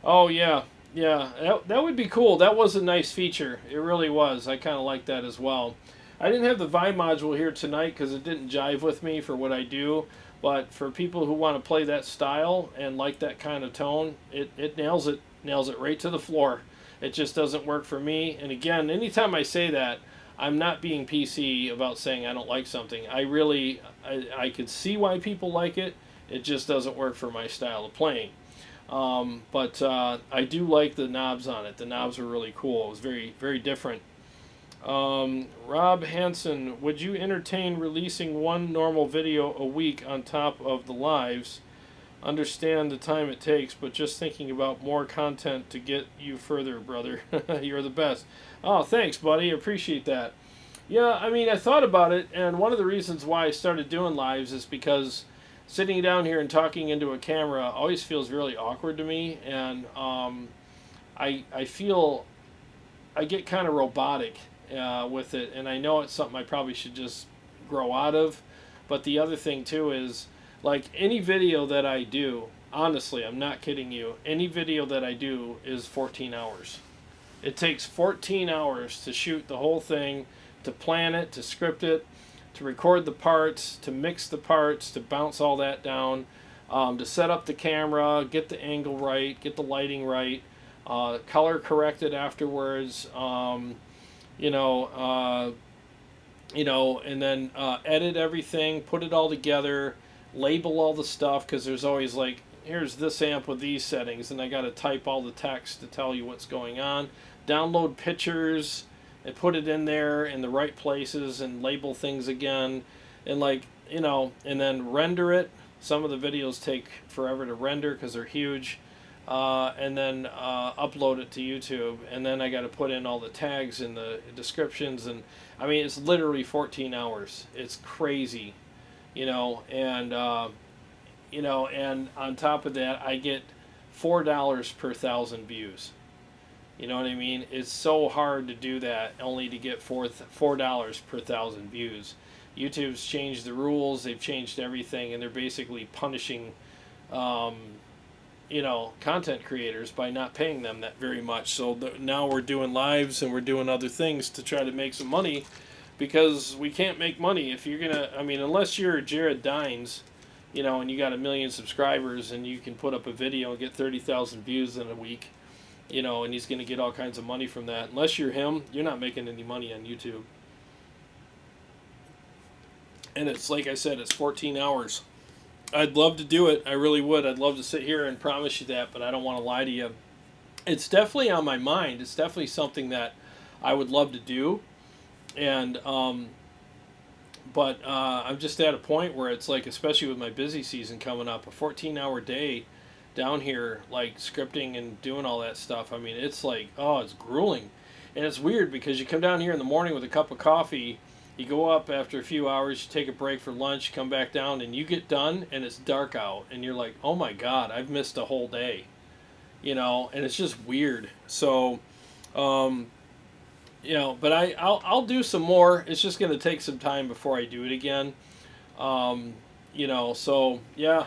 Oh yeah, that would be cool. That was a nice feature. It really was. I kind of like that as well. I didn't have the Vai module here tonight because it didn't jive with me for what I do. But for people who want to play that style and like that kind of tone, it nails it right to the floor. It just doesn't work for me. And again, anytime I say that, I'm not being PC about saying I don't like something. I could see why people like it. It just doesn't work for my style of playing. But I do like the knobs on it. The knobs were really cool. It was very, very different. Rob Hansen, would you entertain releasing one normal video a week on top of the lives? Understand the time it takes, but just thinking about more content to get you further, brother. You're the best. Oh, thanks, buddy. Appreciate that. Yeah, I mean, I thought about it, and one of the reasons why I started doing lives is because sitting down here and talking into a camera always feels really awkward to me, and I feel I get kind of robotic with it, and I know it's something I probably should just grow out of. But the other thing too is, like, any video that I do, honestly, I'm not kidding you, any video that I do is 14 hours. It takes 14 hours to shoot the whole thing, to plan it, to script it, to record the parts, to mix the parts, to bounce all that down, to set up the camera, get the angle right, get the lighting right, color correct it afterwards, and then edit everything, put it all together, label all the stuff, because there's always like, here's this amp with these settings, and I got to type all the text to tell you what's going on, download pictures and put it in there in the right places and label things again, and and then render it. Some of the videos take forever to render because they're huge, and then upload it to YouTube, and then I got to put in all the tags and the descriptions, and I mean, it's literally 14 hours. It's crazy, and and on top of that, I get $4 per 1,000 views. You know what I mean? It's so hard to do that only to get $4 per 1,000 views. YouTube's changed the rules. They've changed everything, and they're basically punishing content creators by not paying them that very much. So now we're doing lives and we're doing other things to try to make some money, because we can't make money if you're gonna. I mean, unless you're Jared Dines, and you got 1 million subscribers and you can put up a video and get 30,000 views in a week, and he's gonna get all kinds of money from that. Unless you're him, you're not making any money on YouTube. And it's like I said, it's 14 hours. I'd love to do it. I really would. I'd love to sit here and promise you that, but I don't want to lie to you. It's definitely on my mind. It's definitely something that I would love to do. And, but I'm just at a point where it's like, especially with my busy season coming up, a 14-hour day down here, like scripting and doing all that stuff. I mean, it's like, oh, it's grueling. And it's weird because you come down here in the morning with a cup of coffee. You go up after a few hours, you take a break for lunch, you come back down, and you get done, and it's dark out. And you're like, oh my God, I've missed a whole day. And it's just weird. So, but I'll do some more. It's just going to take some time before I do it again. So, yeah.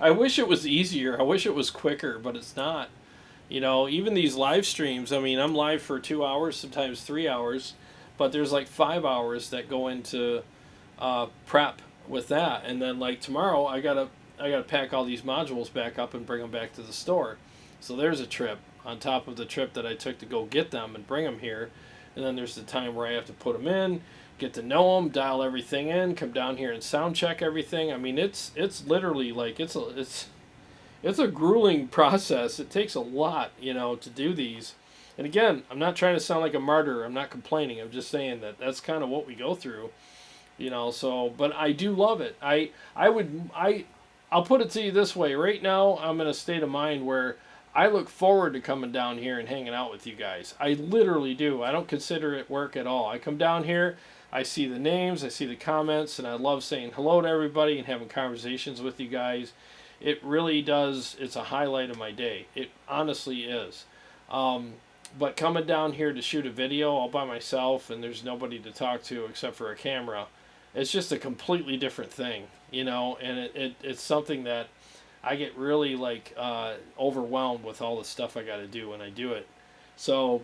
I wish it was easier. I wish it was quicker, but it's not. Even these live streams, I mean, I'm live for 2 hours, sometimes 3 hours. But there's like 5 hours that go into prep with that, and then like tomorrow I gotta pack all these modules back up and bring them back to the store. So there's a trip on top of the trip that I took to go get them and bring them here, and then there's the time where I have to put them in, get to know them, dial everything in, come down here and sound check everything. I mean, it's literally like it's a grueling process. It takes a lot, to do these. And again, I'm not trying to sound like a martyr. I'm not complaining. I'm just saying that that's kind of what we go through, So, but I do love it. I'll put it to you this way. Right now, I'm in a state of mind where I look forward to coming down here and hanging out with you guys. I literally do. I don't consider it work at all. I come down here, I see the names, I see the comments, and I love saying hello to everybody and having conversations with you guys. It really does. It's a highlight of my day. It honestly is. But coming down here to shoot a video all by myself and there's nobody to talk to except for a camera, it's just a completely different thing, and it's something that I get really like overwhelmed with all the stuff I got to do when I do it. So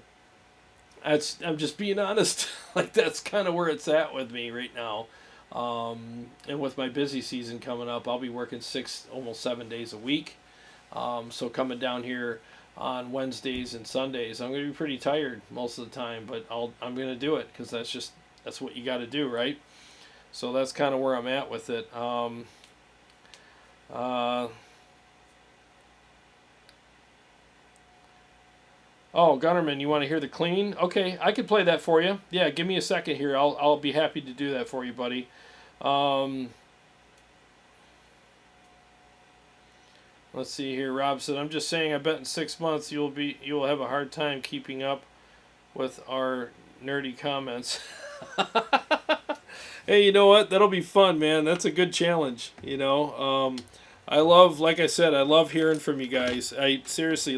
I'm just being honest. Like that's kind of where it's at with me right now. And with my busy season coming up, I'll be working 6, almost 7 days a week. So coming down here on Wednesdays and Sundays, I'm going to be pretty tired most of the time, but I'm going to do it because that's what you got to do, right? So that's kind of where I'm at with it. Oh, Gunnerman, you want to hear the clean? Okay, I could play that for you. Yeah, give me a second here. I'll be happy to do that for you, buddy. Let's see here. Rob said, I'm just saying, I bet in 6 months you will have a hard time keeping up with our nerdy comments. Hey, you know what? That'll be fun, man. That's a good challenge, I love, like I said, I love hearing from you guys. I seriously,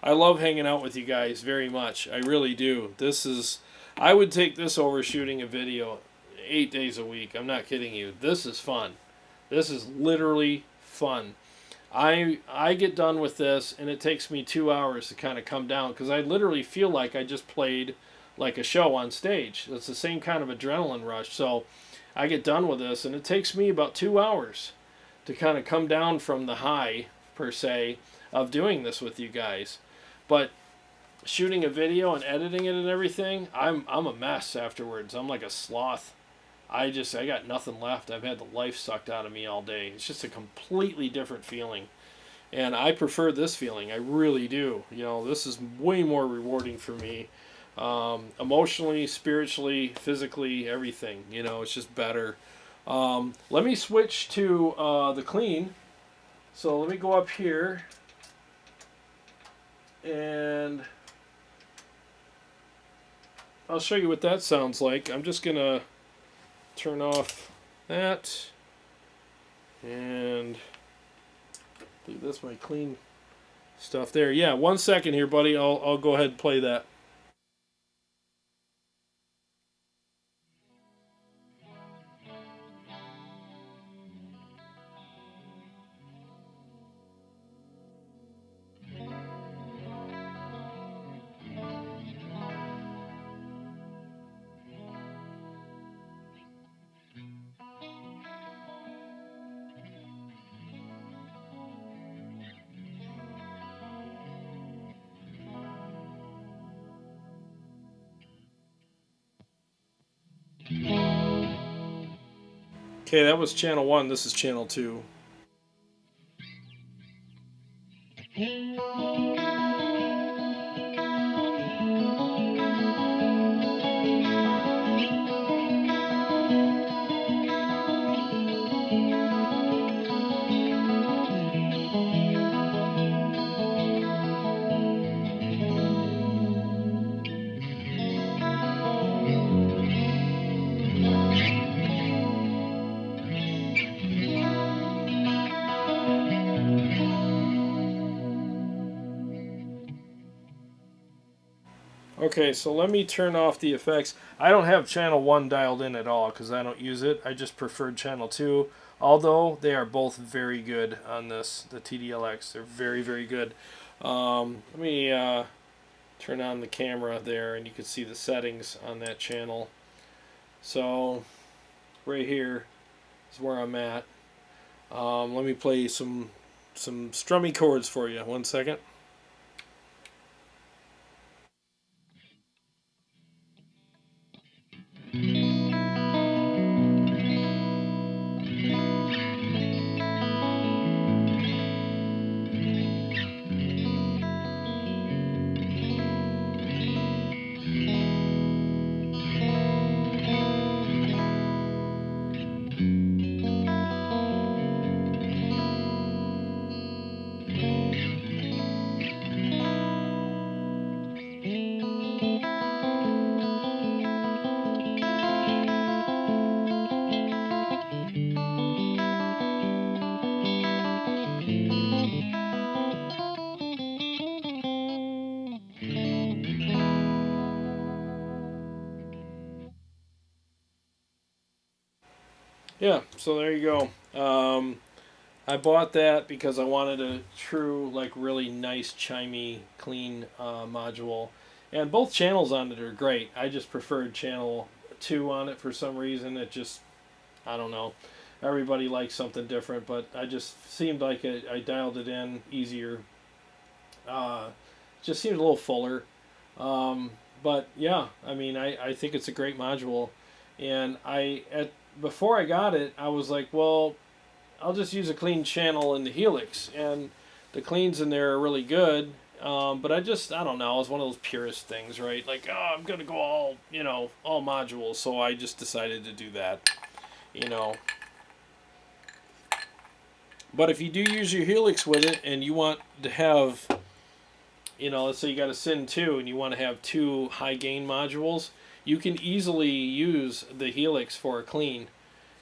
I love hanging out with you guys very much. I really do. I would take this over shooting a video 8 days a week. I'm not kidding you. This is fun. This is literally fun. I get done with this, and it takes me 2 hours to kind of come down, because I literally feel like I just played like a show on stage. It's the same kind of adrenaline rush. So I get done with this, and it takes me about 2 hours to kind of come down from the high, per se, of doing this with you guys. But shooting a video and editing it and everything, I'm a mess afterwards. I'm like a sloth. I got nothing left. I've had the life sucked out of me all day. It's just a completely different feeling. And I prefer this feeling. I really do. This is way more rewarding for me. Emotionally, spiritually, physically, everything. It's just better. Let me switch to the clean. So let me go up here. And I'll show you what that sounds like. I'm just going to turn off that, and I believe that's my clean stuff there. Yeah, 1 second here, buddy. I'll go ahead and play that. Okay, that was channel 1. This is channel 2. Okay, so let me turn off the effects. I don't have channel 1 dialed in at all because I don't use it. I just preferred channel 2, although they are both very good on this, the TDLX. They're very, very good. Let me turn on the camera there and you can see the settings on that channel. So right here is where I'm at. Let me play some strummy chords for you. 1 second. Yeah, so there you go. I bought that because I wanted a true, like, really nice, chimey, clean module. And both channels on it are great. I just preferred channel 2 on it for some reason. It just, I don't know. Everybody likes something different, but I just seemed like I dialed it in easier. Just seemed a little fuller. But yeah, I mean, I think it's a great module. And before I got it, I was like, well, I'll just use a clean channel in the Helix, and the cleans in there are really good. But I don't know. It was one of those purist things, right? Like, oh, I'm gonna go all modules. So I just decided to do that, you know. But if you do use your Helix with it, and you want to have, let's say you got a Syn 2, and you want to have 2 high gain modules, you can easily use the Helix for a clean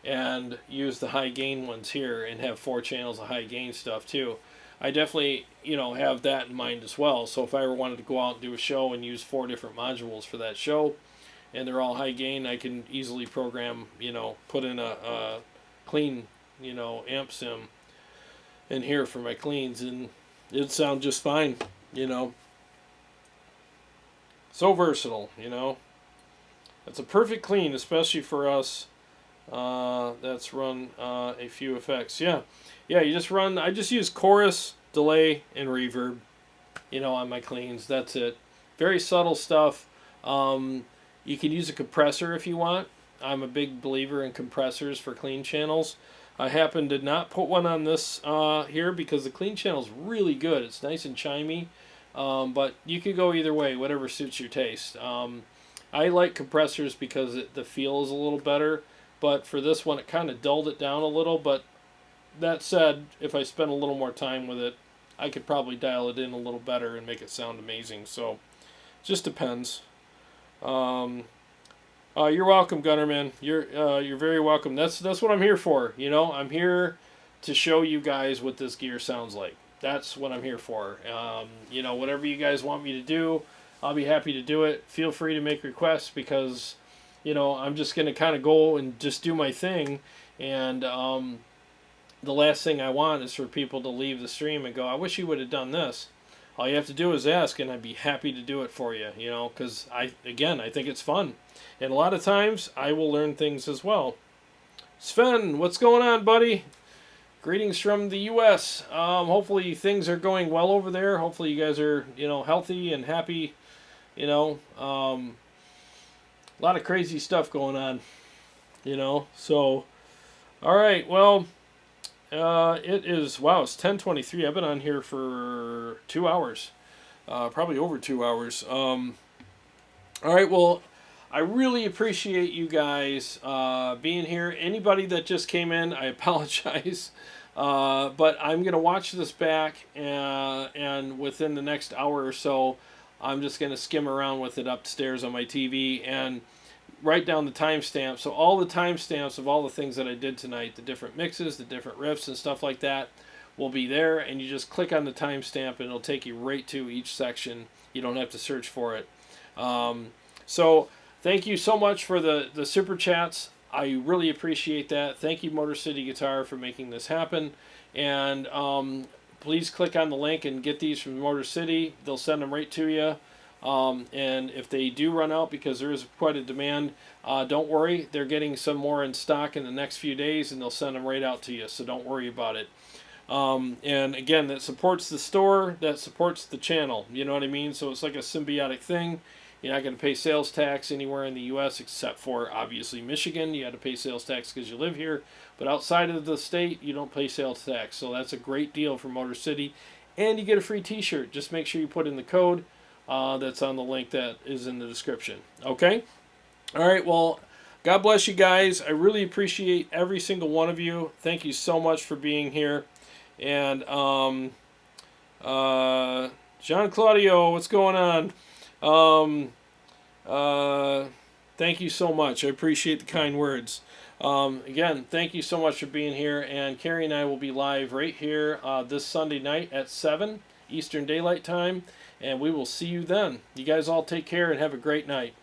and use the high gain ones here and have 4 channels of high gain stuff too. I definitely, have that in mind as well. So if I ever wanted to go out and do a show and use 4 different modules for that show, and they're all high gain, I can easily program, put in a clean, amp sim in here for my cleans, and it'd sound just fine, So versatile, It's a perfect clean, especially for us. That's run a few effects. Yeah, you just run, I just use chorus, delay, and reverb, on my cleans. That's it. Very subtle stuff. You can use a compressor if you want. I'm a big believer in compressors for clean channels. I happen to not put one on this here because the clean channel is really good. It's nice and chimey, but you could go either way, whatever suits your taste. I like compressors because the feel is a little better. But for this one, it kind of dulled it down a little. But that said, if I spend a little more time with it, I could probably dial it in a little better and make it sound amazing. So, just depends. You're welcome, Gunnerman. You're very welcome. That's what I'm here for. I'm here to show you guys what this gear sounds like. That's what I'm here for. Whatever you guys want me to do, I'll be happy to do it. Feel free to make requests because I'm just going to kind of go and just do my thing. And the last thing I want is for people to leave the stream and go, I wish you would have done this. All you have to do is ask, and I'd be happy to do it for you, because I think it's fun. And a lot of times, I will learn things as well. Sven, what's going on, buddy? Greetings from the U.S. Hopefully things are going well over there. Hopefully you guys are, healthy and happy, a lot of crazy stuff going on, so All right, well, it is, wow, it's 10:23. I've been on here for 2 hours, probably over 2 hours. All right, well, I really appreciate you guys being here. Anybody that just came in, I apologize. But I'm going to watch this back, and within the next hour or so, I'm just going to skim around with it upstairs on my TV and write down the timestamps. So all the timestamps of all the things that I did tonight, the different mixes, the different riffs and stuff like that, will be there. And you just click on the timestamp and it'll take you right to each section. You don't have to search for it. So thank you so much for the super chats. I really appreciate that. Thank you, Motor City Guitar, for making this happen. And please click on the link and get these from Motor City. They'll send them right to you. And if they do run out, because there is quite a demand, don't worry. They're getting some more in stock in the next few days, and they'll send them right out to you. So don't worry about it. And again, that supports the store, that supports the channel. You know what I mean? So it's like a symbiotic thing. You're not going to pay sales tax anywhere in the U.S. except for, obviously, Michigan. You got to pay sales tax because you live here. But outside of the state, you don't pay sales tax. So that's a great deal for Motor City. And you get a free t-shirt. Just make sure you put in the code that's on the link that is in the description. Okay? All right, well, God bless you guys. I really appreciate every single one of you. Thank you so much for being here. And John Claudio, what's going on? Thank you so much. I appreciate the kind words. Again, thank you so much for being here. And Carrie and I will be live right here this Sunday night at 7 Eastern Daylight Time. And we will see you then. You guys all take care and have a great night.